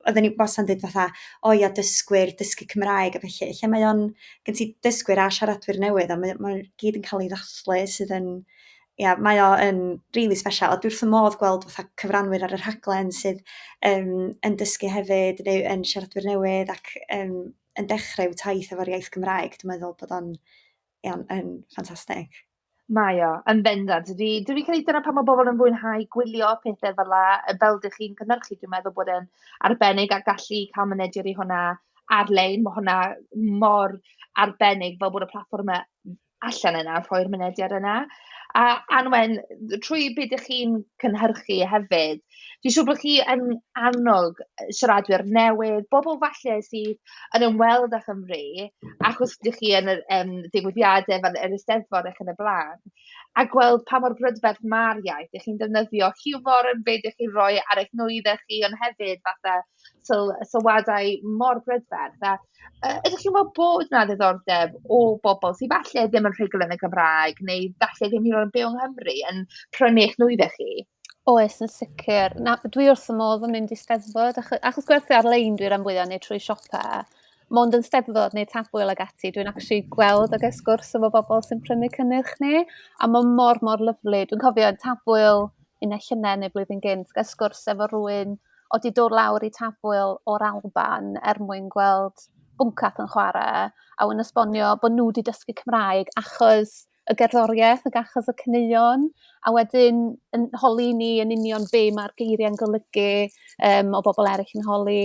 Speaker 3: oedden ni wastad yn dweud fatha, dysgu Cymraeg a felly, lle mae o'n gen ti dysgwyr a siaradwyr newydd, a mae'n gyd yn cael ei ddathlu sydd yn, mae o yn really special, a dwi wrth y modd gweld fatha cyfranwyr ar y rhaglen sydd yn dysgu hefyd, neu yn siaradwyr newydd, ac yn dechrau taith efo'r iaith Gymraeg. Dwi'n meddwl bod o'n ffantastig.
Speaker 1: Mae o, yn bendant. Dwi'n credu dyna pan mae bobl yn fwynhau gwylio pethau fel dych chi'n cynhyrchu. Dwi'n meddwl bod e'n arbennig a gallu cael mynediad i hwnna ar-lein. Mae hwnna mor arbennig fel bod y platfformau allan yna, rhoi'r mynediad yna. A Anwen, trwy beth ydych chi'n cynhyrchu hefyd, dwi'n siŵr bod chi yn annog siaradwyr newydd, bobl falle sydd yn ymweld â Chymru, achos ydych chi yn digwyddiadau fel yr Eisteddfod ac yn y blaen, a gweld pa mor brydferth mae'r iaith. Ydych chi'n defnyddio hiwmor yn beth ydych chi'n rhoi ar eich nwyddau chi, ond hefyd fatha sylwadau mor brydferth. A ydych chi'n meddwl bod yna ddiddordeb o bobl sydd falle ddim yn rhugl yn y Gymraeg, neu falle ddim hyd yn oed yn byw yng Nghymru yn prynu eich nwyddau chi?
Speaker 2: Oes, yn sicr. Dwi wrth y modd yn mynd i steddfod, achos gwerthu ar-lein dwi'n rhan fwyaf neu trwy siopa. Mond yn steddfod neu tabwyl ag ati, dwi'n actually gweld ag sgwrs efo bobl sy'n prynu cynnyrch ni, a mae mor lyflu. Dwi'n cofio tabwyl unau llynau neu blwyddyn gynt, gael sgwrs efo rhywun o di dod lawr i tabwyl o'r Alban mwyn gweld bwncath yn chwarae, a wy'n esbonio bod nhw wedi dysgu Cymraeg achos y gerddoriaeth ac achos y caneuon, a wedyn yn holi ni yn union be mae'r geiriau'n golygu o bobl eraill yn holi,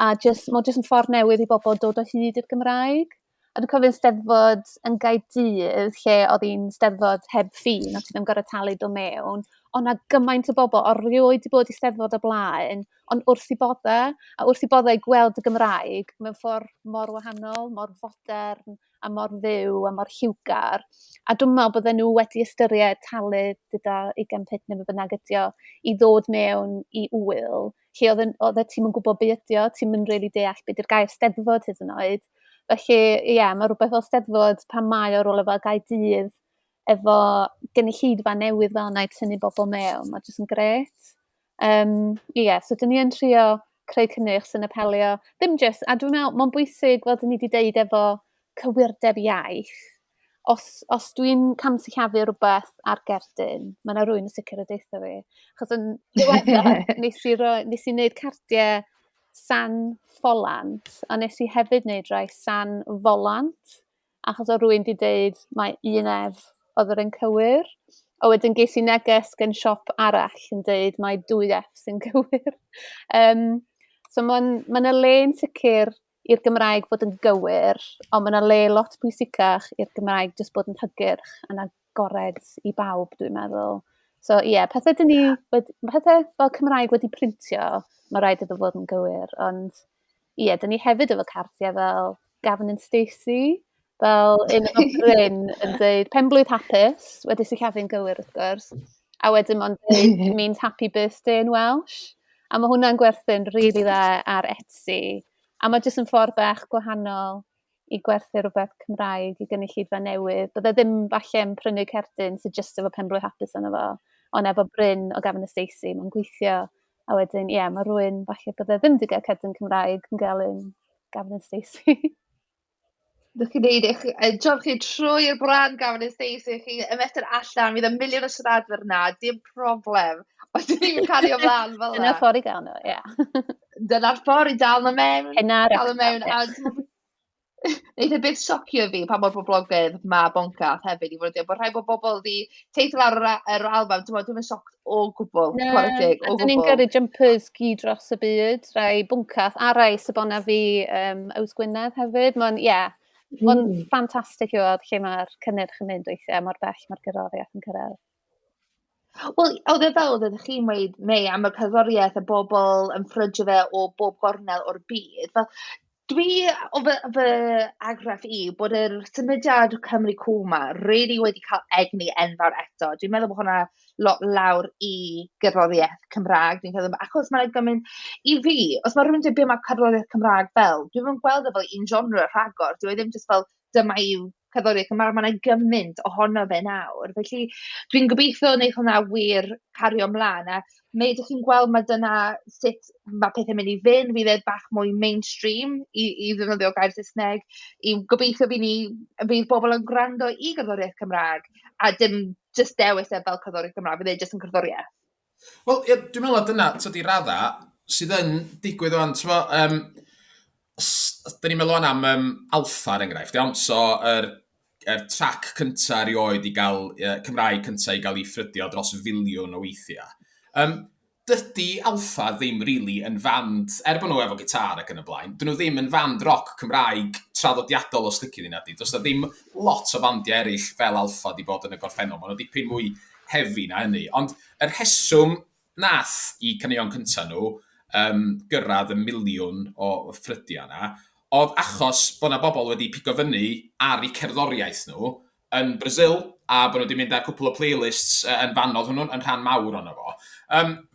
Speaker 2: a mae jyst yn ffordd newydd i bobl dod o hyd i'r Gymraeg. A dwi'n cofio'n steddfod yn Gaerdydd, lle oedd hi'n steddfod heb ffin, o ti ddim gorau talu do mewn, ond na gymaint o bobl rioed wedi bod i steddfod o blaen, ond wrth i boddau gweld y Gymraeg mewn ffordd mor wahanol, mor fodern, a mor fyw, a mor lliwgar. A dwi'n meddwl bydden nhw wedi ystyried talu gyda 20 pit neu bynnag ydio i ddod mewn i wyl, lle oedd ti'n yn gwybod be ydio, ti'n mynd really deall beth yw'r gair steddfod hyd yn oed. Felly, mae rhywbeth fel steddfod pan mae o'r rôl efo Gaerdydd efo gynulleidfa newydd fel yna i tynnu bobl mewn, mae jyst yn gret. So dyn ni yn trio creu cynnyrch sy'n apelio, ddim jyst, a dwi'n meddwl, mae'n bwysig, fel dyn ni wedi deud efo cywirdeb iaith, os dwi'n camsillafu rhywbeth ar gerdyn, mae yna rhywun yn sicr y deitha fi. Achos yn ddiweddar, nes i wneud cardiau san ffolant, a nes i hefyd wneud rai san folant, achos o rhywun wedi deud mae un ef oedd yr yn cywir, a wedyn ges i neges gen siop arall yn deud mae 2 F sy'n cywir. So mae'n le yn sicr i'r Gymraeg fod yn gywir, ond mae'n le lot pwysicach i'r Gymraeg jyst bod yn hygyrch yn agored i bawb, dwi'n meddwl. So pethau fel Cymraeg wedi printio, mae rhaid iddo fod yn gywir, ond dyn ni hefyd efo cardiau fel Gavin and Stacey, fel un o'r Bryn yn dweud penblwydd hapus, wedi sillafu'n gywir wrth gwrs, a wedyn mae'n dweud means happy birthday in Welsh, a mae hwnna'n gwerthu'n really dda ar Etsy, a mae jyst yn ffordd bach gwahanol i gwerthu rhywbeth Cymraeg i gynulleidfa newydd. Bydde ddim falle yn prynu cerdyn sydd jyst efo penblwydd hapus yna fo, ond efo Bryn o Gavin and Stacey, mae'n gweithio. A wedyn, mae rhywun falle bydde ddim wedi cael cerdyn Cymraeg yn gael un Gavin and Stacey.
Speaker 1: Dych chi'n neud eich job chi trwy'r brand Gavin and Stacey, chi ymetr allan, fydd y miliwn o siaradwyr yna, dim problem. Ond dyn ni'n cario ymlaen fel yna.
Speaker 2: Dyna'r ffordd i gael nhw,
Speaker 1: Dyna'r ffordd i dal nhw mewn.
Speaker 2: Dal nhw mewn.
Speaker 1: Neith e byth siocio fi pa mor boblogaidd mae boncath hefyd i fod yn bod rhai bobl wedi teithio lawr yr album, dwi'n yn sioc o gwbl.
Speaker 2: A dyn ni'n gyrru jumpers gyd dros y byd, rai boncath, a rai sabona fi Aws Gwynedd hefyd. Mae'n ffantastig i weld lle mae'r cynnyrch yn mynd weithiau, mor bell mae'r gerddoriaeth yn cyrraedd.
Speaker 1: Wel, oedd e fel ydych chi'n weid, Mei, am y cerddoriaeth y bobl yn ffrydio fe o bob gornel o'r byd. Fel, o fy agraff i bod yr symudiad Cymru Cŵl ma really wedi cael egni enfawr eto. Dwi'n meddwl bod hwnna lot lawr i gerddoriaeth Cymraeg. Achos mae'n gymaint i fi, os mae rhywun dweud beth mae cerddoriaeth Cymraeg fel, dwi'n gweld e fel un genre rhagor. Dwi'n ddim jyst fel dyma yw cerddoriaeth Cymraeg, mae'n gymaint ohono fe nawr. Felly dwi'n gobeithio wneud hwnna wir cario ymlaen. A Mei, ydych chi'n gweld mae dyna sut mae pethau'n mynd i fynd, fydd e bach mwy mainstream i ddefnyddio gair Saesneg, i gobeithio fydd bobl yn gwrando i gerddoriaeth Cymraeg, a dim just dewis e fel cerddoriaeth Cymraeg, fydd e just yn cerddoriaeth.
Speaker 4: Wel, dwi'n meddwl dyna, i radda, sydd yn digwydd o'n, da ni'n meddwl am Alpha, er enghraifft, so trac cyntaf erioed i gael Cymraeg cyntaf i gael ei ffrydio dros filiwn o weithiau. Dydy Alpha ddim really yn fand, bod nhw efo gitar ac yn y blaen, dyn nhw ddim yn fand roc Cymraeg traddodiadol os lyci ddyn nhw. Does da ddim lot o fandiau eraill fel Alpha di bod yn y gorffennol, maen nhw dipyn mwy hefi na hynny. Ond yr heswm nath i caneuon cyntaf nhw gyrraedd 1 miliwn o ffrydiau yna, oedd achos bod yna bobl wedi pigo fyny ar eu cerddoriaeth nhw yn Brazil, a bod nhw wedi mynd ar cwpl o playlists yn fanodd hwnnw, yn rhan mawr ono fo.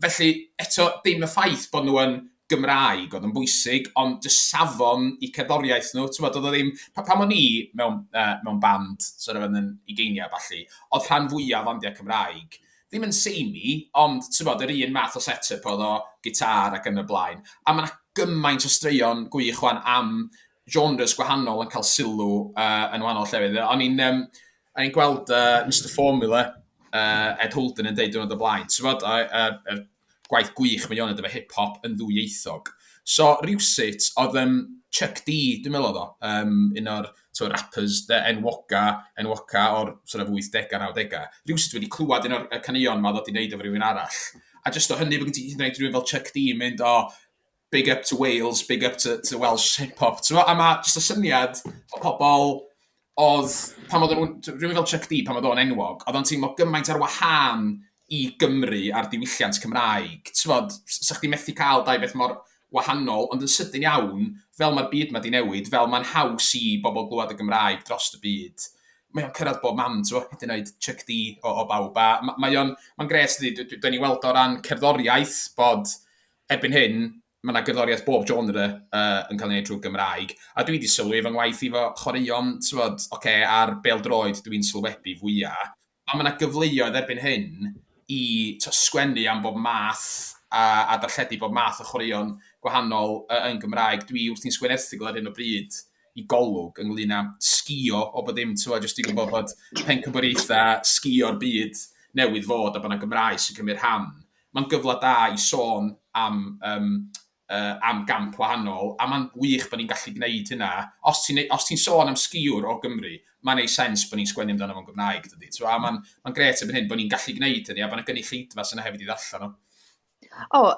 Speaker 4: Felly, eto, dim y ffaith bod nhw yn Gymraeg oedd yn bwysig, ond jyst safon i cerddoriaeth nhw. Oedd o ddim, pam o'n i mewn band, yn 20 falle, oedd rhan fwyaf fandiau Cymraeg, ddim yn seimi, ond ti'n bod, yr un math o set-up oedd o gitar ac yn y blaen. A mae yna gymaint o straeon gwych wan am genres gwahanol yn cael sylw yn wahanol llefydd. O'n i'n gweld Mr Formula, Ed Holden yn deud diwrnod o blaen. Ti'n bod, gwaith gwych mae o'n efo hip-hop yn ddwyieithog. So, rhywsut, oedd Chuck D, dwi'n meddwl oedd o, un o'r rappers enwoca o'r sort of 80au, 90au. Rhywsut wedi clywed un o'r caneuon ma ddod i wneud efo rhywun arall. A just o hynny, bod gen ti gwneud rhywun fel Chuck D mynd big up to Wales, big up to Welsh hip-hop. A mae just y syniad o pobl oedd, rhywun fel Chuck D, pan oedd o'n enwog, oedd o'n teimlo gymaint ar wahân i Gymru ar diwylliant Cymraeg. Sa chdi methu cael dau beth mor wahanol, ond yn sydyn iawn, fel mae'r byd ma di newid, fel mae'n haws i bobl glwad y Gymraeg dros y byd. Mae'n cyrraedd bob man, hyd yn oed Chuck D o bawb. Mae'n gres, dyn ni weld o ran cerddoriaeth, bod erbyn hyn, mae yna gerddoriaeth bob genre yn cael ei wneud trwy Gymraeg. A dwi wedi sylwi efo ngwaith i fo chwaraeon, ar bêl-droed dwi'n sylwebu fwyaf. A mae yna gyfleoedd erbyn hyn i sgwennu am bob math a darlledu bob math o chwaraeon gwahanol yn Gymraeg. Dwi wrthi'n sgwennu erthygl ar hyn o bryd i Golwg ynglyn â sgio o bod ddim, jyst i gwybod bod pencampwriaethau sgio'r byd newydd fod a bod yna Gymraeg sy'n cymryd rhan. Mae'n gyfle da i sôn am gamp wahanol, a mae'n wych bod ni'n gallu gwneud hynna. Os ti'n sôn am sgiwr o Gymru, mae'n neud sens bod ni'n sgwennu amdano fo'n Gymraeg, dydy. Mae'n gret erbyn hyn bod ni'n gallu gwneud hynny, a bod yna gynulleidfa sy'n hefyd i ddallan nhw.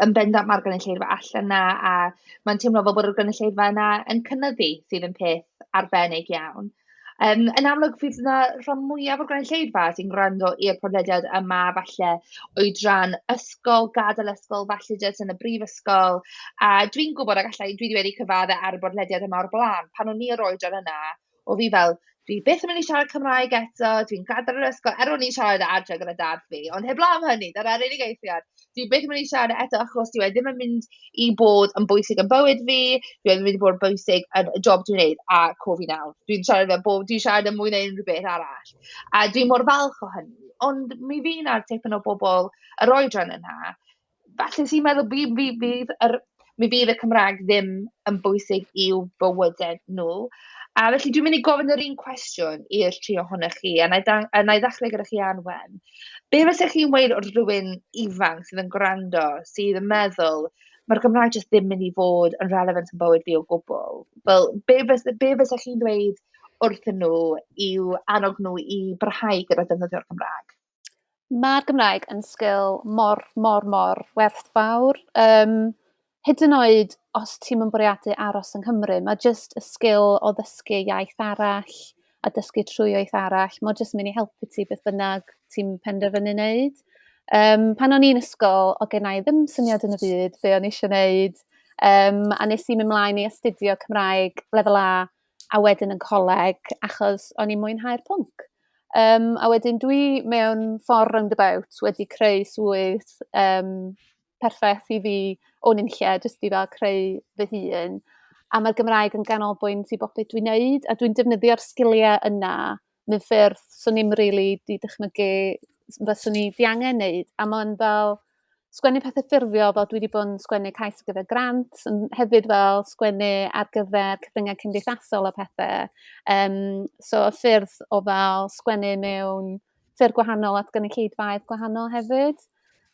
Speaker 1: Yn bendant mae'r gynulleidfa allan yna, a mae'n teimlo fel bod y gynulleidfa yna yn cynyddu sydd yn peth arbennig iawn. Yn amlwg fydd yna rhan mwyaf o'r gynulleidfa sy'n gwrando i'r podlediad yma falle oedran ysgol, gadael ysgol, falle jyst yn y brifysgol. A dwi'n gwybod ac allai dwi wedi cyfadde ar y bodlediad yma o'r blaen. Pan o'n i yr oedran yna, o fi fel, dwi byth yn mynd i siarad Cymraeg eto, dwi'n gadael yr ysgol, o'n i'n siarad adre gyda dad fi, ond heblaw am hynny, dyna'r unig eithriad. Dwi byth yn mynd i siarad eto achos dwi ddim yn mynd i bod yn bwysig yn bywyd fi, dwi ddim yn mynd i bod yn bwysig yn y job dwi'n gwneud, a cofi nawr. Dwi'n siarad yn mwy na unrhyw beth arall. A dwi'n mor falch o hynny, ond mi fi na'r tipyn o bobl yr oedran yna, falle sy'n meddwl mi fydd y Cymraeg ddim yn bwysig i'w bywydau nhw. A felly dwi'n mynd i gofyn yr un cwestiwn i'r tri ohonoch chi, a na i ddechrau gyda chi Anwen. Be fysech chi'n weid o'r rhywun ifanc sydd yn gwrando, sydd yn meddwl, mae'r Gymraeg jyst ddim mynd i fod yn relevant yn bywyd fi o gwbl? Wel, be fysech chi'n dweud wrthyn nhw i'w annog nhw i barhau gyda defnyddio'r Gymraeg?
Speaker 2: Mae'r Gymraeg yn sgil mor werthfawr. Hyd yn oed, os ti'n bwriadu aros yng Nghymru, mae jyst y sgil o ddysgu iaith arall a dysgu trwy iaith arall. Mae'n jyst mynd i helpu ti beth bynnag ti'n penderfynu wneud. Pan o'n i'n ysgol, o gennau ddim syniad yn y byd be o'n i eisiau wneud. A nes i mynd mlaen i astudio Cymraeg lefel A wedyn yn coleg, achos o'n i'n mwynhau'r pwnc. A wedyn dwi mewn ffordd roundabout wedi creu swydd perffaith i fi o'n unlle, jyst i fel creu fy hun. A mae'r Gymraeg yn ganolbwynt i bobeth dwi'n neud, a dwi'n defnyddio'r sgiliau yna mewn ffyrdd swn i'n rili di dychmygu fyswn i di angen neud. A mae'n fel sgwennu pethau ffurfio, fel dwi wedi bod yn sgwennu cais ar gyfer grant, hefyd fel sgwennu ar gyfer cyfryngau cymdeithasol o pethau. So y ffyrdd o fel sgwennu mewn ffyrdd gwahanol at gynulleidfaoedd gwahanol hefyd.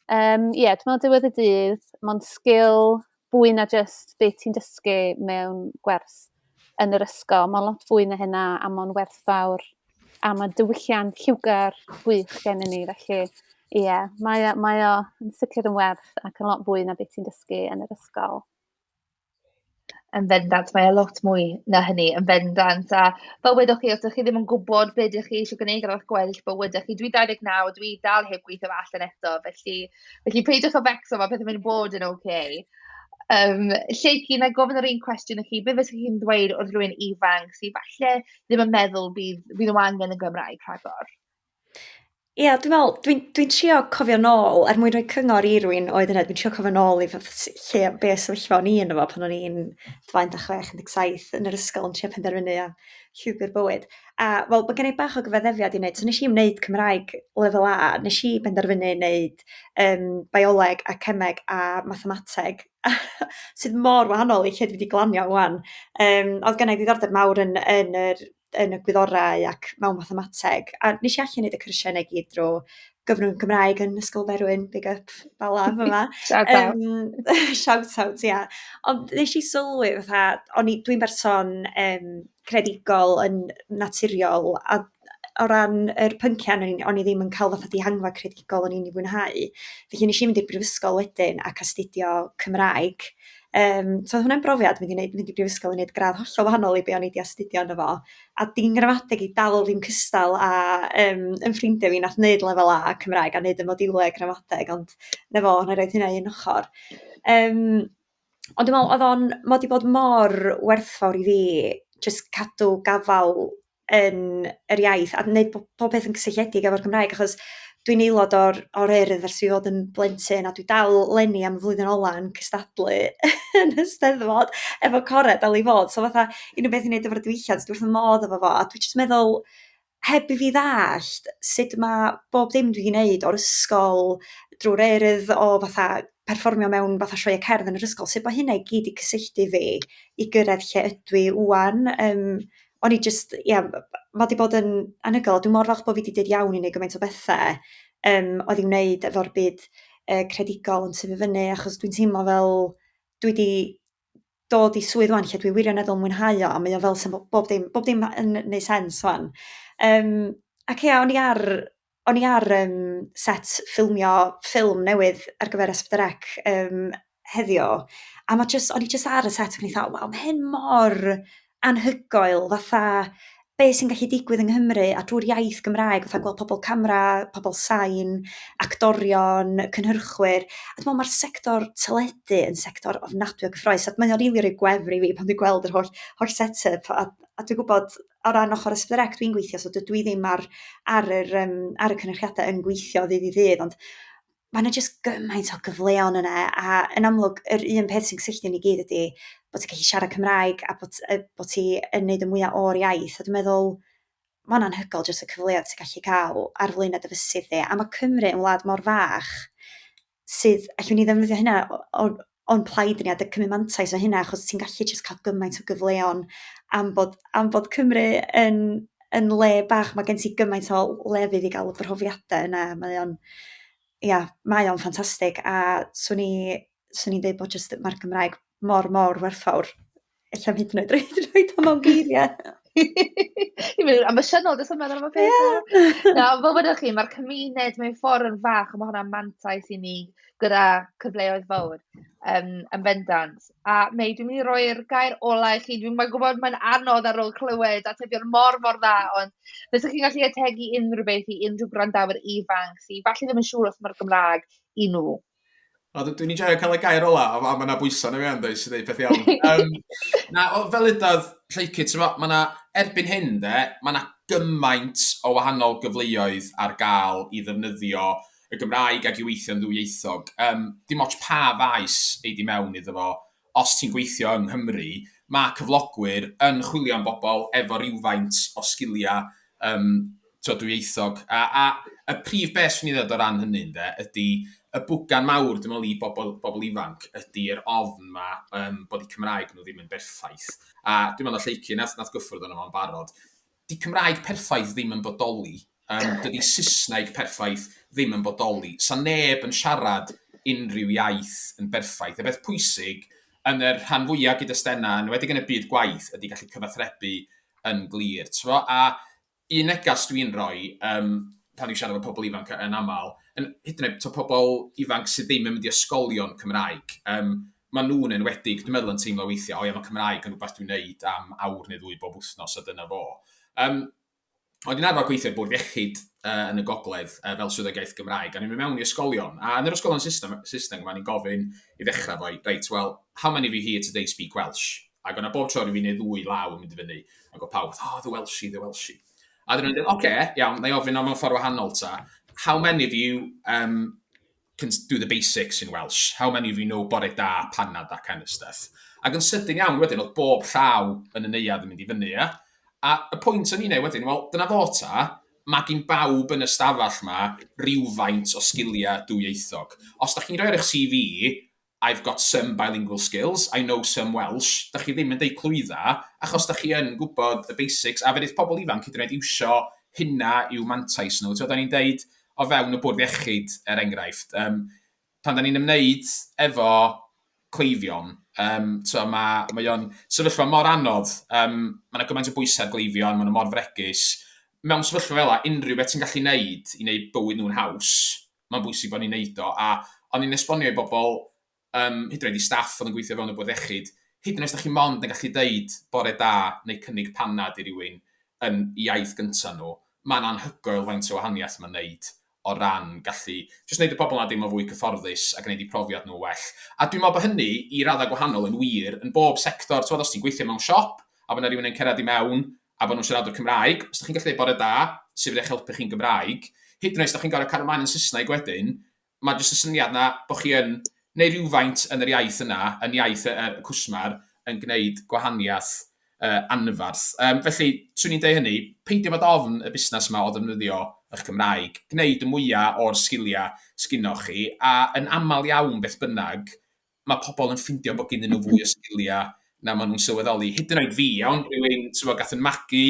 Speaker 2: Dwi'n meddwl diwedd y dydd, mae'n sgil fwy na just beth ti'n dysgu mewn gwers yn yr ysgol. Mae'n lot fwy na hynna, a mae'n werthfawr, a mae diwylliant lliwgar gwych gen i ni. Felly, mae o yn sicr yn werth ac yn lot fwy na beth ti'n dysgu yn yr ysgol.
Speaker 1: Yn bendant, mae lot mwy na hynny yn bendant. A fel wedwch chi, os ydych chi ddim yn gwybod beth ydych chi eisiau gwneud gyda'r gweddill bywydau chi, dwi 29, dwi dal heb gweithio allan eto, felly peidiwch o becso, mae pethau'n mynd i bod yn oce. Lleucu, na gofyn yr un cwestiwn i chi, beth fysych chi'n dweud wrth rhywun ifanc sydd falle ddim yn meddwl bydd nhw angen y Gymraeg rhagor?
Speaker 3: Ie, dwi'n trio cofio nôl, er mwyn rhoi cyngor i rywun oedd yna, dwi'n trio cofio nôl i lle be sefyllfa o'n i yn efo pan o'n i'n 26-17 yn yr ysgol yn trio penderfynu am llwybr bywyd. A wel, mae gen i bach o gyfaddefiad i wneud, so nes i wneud Cymraeg lefel A, nes i penderfynu wneud bioleg a cemeg a mathemateg, sydd mor wahanol i lle dwi wedi glanio wan. Oedd gen i ddiddordeb mawr yn y gwyddorau ac mewn mathemateg. A nes i allu wneud y cyrsiau neu gyd drwy gyfrwng Gymraeg yn Ysgol Berwyn, big up, bala, fyma.
Speaker 2: Shout out.
Speaker 3: Shout out, ia. Ond nes i sylwi fatha, dwi'n berson credigol yn naturiol, a o ran yr pyncian, o'n i ddim yn cael fatha dihangfa credigol o'n i'n ei fwynhau. Felly nes i mynd i'r brifysgol wedyn ac astudio Cymraeg. So hwnna'n brofiad mynd i brifysgol i wneud gradd hollol wahanol i be o'n i wedi astudio yno fo. A di'n gramadeg i dal ddim cystal a yn ffrindiau fi nath wneud lefel A Cymraeg a wneud y modiwlau gramadeg, ond na fo, na roedd hynna un ochr. Ond dwi'n meddwl, mod i bod mor werthfawr i fi just cadw gafal yn yr iaith a wneud pob beth yn cysylltiedig efo'r Gymraeg, achos dwi'n aelod o'r Urdd ers fi fod yn blentyn a dwi dal leni am y flwyddyn ola yn cystadlu yn y Steddfod efo cored dal i fod. So fatha unrhyw beth i wneud efo'r diwylliant, dwi wrth fy modd efo fo. A dwi jyst meddwl, heb i fi ddallt sut mae bob dim dwi wedi wneud o'r ysgol drwy'r Urdd o fatha perfformio mewn fatha sioe cerdd yn yr ysgol, sut mae hynna i gyd i cysylltu fi i gyrraedd lle ydw i ŵan. O'n i just, mae wedi bod yn anhygoel. Dwi'n mor falch bod fi wedi dweud iawn i wneud gymaint o bethau oedd i'w wneud efo'r byd credigol yn tyfu fyny, achos dwi'n teimlo fel dwi wedi dod i swydd wan lle dwi wirioneddol mwynhau o, a mae o fel sy'n bob dim yn neud sens wan. Ac o'n i ar set ffilmio ffilm newydd ar gyfer S4C heddiw, a o'n i just ar y set ac o'n i dda, waw, mae hyn mor anhygoel, fatha be sy'n gallu digwydd yng Nghymru a drwy'r iaith Gymraeg, fatha gweld pobl camera, pobl sain, actorion, cynhyrchwyr. A dwi'n meddwl mae'r sector teledu yn sector ofnadwy o gyffrous. A mae'n rili rhoi gwefr i fi pan dwi'n gweld yr holl set-up. A dwi'n gwybod o ran ochr S4C dwi'n gweithio, so dwi ddim ar y cynhyrchiadau yn gweithio ddydd i ddydd, ond mae'n just gymaint o gyfleon yna, a yn amlwg, yr un peth sy'n cysylltu ni gyd ydy bod ti'n gallu siarad Cymraeg a bod ti yn neud y mwyaf o'r iaith. A dwi'n meddwl, mae'n anhygoel jyst y cyfleoedd ti'n gallu cael ar flaenau dy fysydd di. A mae Cymru yn wlad mor fach sydd, allwn ni ddefnyddio hynna o'n plaid ni a dy cymryd mantais o hynna, achos ti'n gallu just cael gymaint o gyfleon am bod Cymru yn le bach. Mae gen ti gymaint o lefydd i gael y brofiadau yna. Mae o'n ffantastig, a swn i'n dweud bod just mae'r Gymraeg mor werthfawr. Ella hyd yn oed roed o mewn geiriau.
Speaker 1: I'n mynd emosiynol, jyst yn meddwl am y peth. Fel wedwch chi, mae'r cymuned mewn ffordd yn fach, a mae hwnna'n mantais i ni gyda cyfleoedd fawr yn bendant. A Mei, dwi'n mynd i roi'r gair ola i chi. Dwi'n gwybod mae'n anodd ar ôl clywed a tybio'r mor dda, ond fyswch chi'n gallu ategu unrhyw beth i unrhyw gwrandawyr ifanc sydd falle ddim yn siŵr os mae'r Gymraeg i nhw.
Speaker 4: Dwi'n enjoy cael y gair ola, a mae yna bwyso na fi am dweud sy'n dweud peth iawn. Fel ydodd Lleucu, mae yna erbyn hyn, mae yna gymaint o wahanol gyfleoedd ar gael i ddefnyddio y Gymraeg ac i weithio'n ddwyieithog. Dim ots pa faes ei di mewn iddo fo, os ti'n gweithio yng Nghymru, mae cyflogwyr yn chwilio am bobl efo rywfaint o sgiliau dwyieithog. A y prif beth sy'n ei ddod o ran hynny ydy y bwgan mawr, dwi'n meddwl, i bobl ifanc, ydy'r ofn yma bod i Cymraeg nhw ddim yn berffaith. A dwi'n meddwl Lleucu nath gyffwrdd yno fo'n barod. Di Cymraeg perffaith ddim yn bodoli. Dydy Saesneg perffaith ddim yn bodoli. Sa neb yn siarad unrhyw iaith yn berffaith. Y beth pwysig yn yr rhan fwyaf gyda stenna, yn wedi yn y byd gwaith, ydy gallu cyfathrebu yn glir. A un negas dwi'n rhoi, pan dwi'n siarad efo pobl ifanc yn aml, hyd yn oed pobl ifanc sydd ddim yn mynd i ysgolion Cymraeg, mae nhw'n enwedig, dwi'n meddwl yn teimlo weithio, mae Cymraeg yn rhywbeth dwi'n neud am awr neu ddwy bob wythnos, a dyna fo. Oedd i'n arfer gweithio'r bwrdd iechyd yn y Gogledd fel swyddogaeth Gymraeg, a ni'n mynd mewn i ysgolion, a yn yr ysgolion Saesneg, mae ni'n gofyn i ddechrau fo, right, well, how many of you here today speak Welsh? Ac o'na bob tro i fi wneud ddwy law yn mynd i fyny, ac o pawb, the Welshie. A dyn nhw'n dweud, oce, iawn, na i ofyn am y ffordd wahanol ta. how many of you can do the basics in Welsh? How many of you know bore da, pannad, that kind of stuff? Ac yn sydyn iawn wedyn, oedd bob llaw yn y neuad yn mynd i fyny, ia? A y pwynt o'n i'n neud wedyn, wel, dyna fo ta, mae gen bawb yn y stafell ma rhywfaint o sgiliau dwyieithog. Os da chi'n rhoi'r eich CV, I've got some bilingual skills, I know some Welsh, da chi ddim yn deud clwydda, achos da chi yn gwybod y basics, a fydd pobl ifanc hyd yn oed iwsio hynna i'w mantais nhw. Da ni'n deud o fewn y bwrdd iechyd, enghraifft. Pan da ni'n ymwneud efo cleifion, mae o'n sefyllfa mor anodd, mae yna gymaint o bwysau ar gleifion, mae yna mor fregus. Mewn sefyllfa fel yna, unrhyw beth ti'n gallu neud i wneud bywyd nhw'n haws, mae'n bwysig bod ni'n neud o. A o'n i'n esbonio i bobl, hyd yn oed i staff oedd yn gweithio fewn y bwrdd iechyd, hyd yn oed os chi mond yn gallu deud bore da neu cynnig pannad i rywun yn iaith gyntaf nhw, mae'n anhygoel faint o wahaniaeth mae'n neud o ran gallu, jyst wneud y pobl na ddim o fwy cyfforddus a gwneud i profiad nhw well. A dwi'n meddwl bod hynny i raddau gwahanol yn wir yn bob sector, ti'n os ti'n gweithio mewn siop, a bod yna rhywun yn cerdded i mewn, a bod nhw'n siaradwr Cymraeg, os ydych chi'n gallu bore da, sydd fydd eich helpu chi'n Gymraeg, hyd yn oed os ydych chi'n gorau cael ymlaen yn Saesneg wedyn, mae jyst y syniad na bod chi yn neu rhywfaint yn yr iaith yna, yn iaith y cwsmar, yn gwneud gwahaniaeth anfarth. Felly, swn i'n deud hynny, peidio bod ofn y busnes yma o ddefnyddio eich Cymraeg, gwneud y mwyaf o'r sgiliau sgynnoch chi, a yn aml iawn beth bynnag, mae pobl yn ffindio bod gennyn nhw fwy o sgiliau na maen nhw'n sylweddoli. Hyd yn oed fi, iawn, rhywun gath yn magu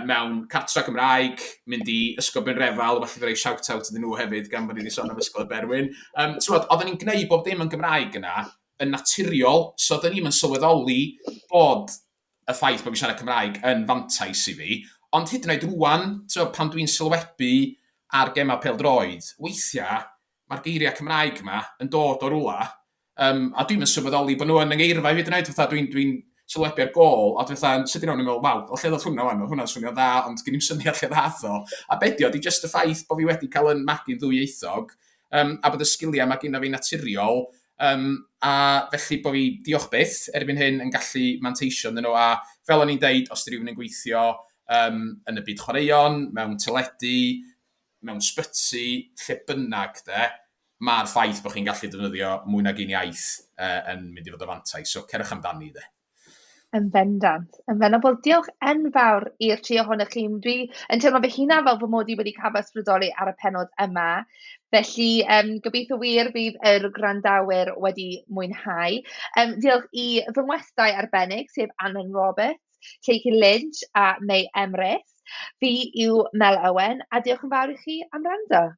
Speaker 4: mewn cartra Gymraeg, mynd i ysgol Benrefal, falle fe rei shout-out ydyn nhw hefyd, gan bod ni wedi sôn am ysgol y Berwyn. Oedden ni'n gwneud bob dim yn Gymraeg yna, yn naturiol, so oedden ni'n sylweddoli bod y ffaith bod fi siarad Cymraeg yn fantais i fi, ond hyd yn oed rwan, pan dwi'n sylwebu ar gema pêl-droed, weithiau, mae'r geiriau Cymraeg yma yn dod o rwla, a dwi'n sylweddoli bod nhw yn yngeirfa hyd yn oed, dwi'n sylwebu ar gôl, a dwi'n sydyn o'n i'n meddwl, waw, o lle ddod hwnna wan, hwnna'n swnio dda, ond gen i'n syniad lle ddath o. A bedio, di just y ffaith bod fi wedi cael yn magu'n ddwyieithog, a bod y sgiliau mae gyda fi naturiol, a felly bod fi, diolch Beth, erbyn hyn yn gallu manteisio yn nhw, a fel o'n i'n deud, os di rhywun yn gweithio yn y byd chwaraeon, mewn teledu, mewn sbyty, lle bynnag de, mae'r ffaith bod chi'n gallu defnyddio mwy nag un iaith yn mynd i fod o fantais, so cerwch amdani de.
Speaker 1: Yn bendant. Wel, diolch enfawr i'r tri ohonoch chi. Dwi yn teimlo fy hunan fel fy mod i wedi cael ysbrydoli ar y pennod yma. Felly, gobeithio wir bydd yr gwrandawyr wedi mwynhau. Diolch i fy ngwestai arbennig, sef Anwen Roberts, Lleucu Lynch a Meilyr Emrys. Fi yw Mel Owen, a diolch yn fawr i chi am wrando.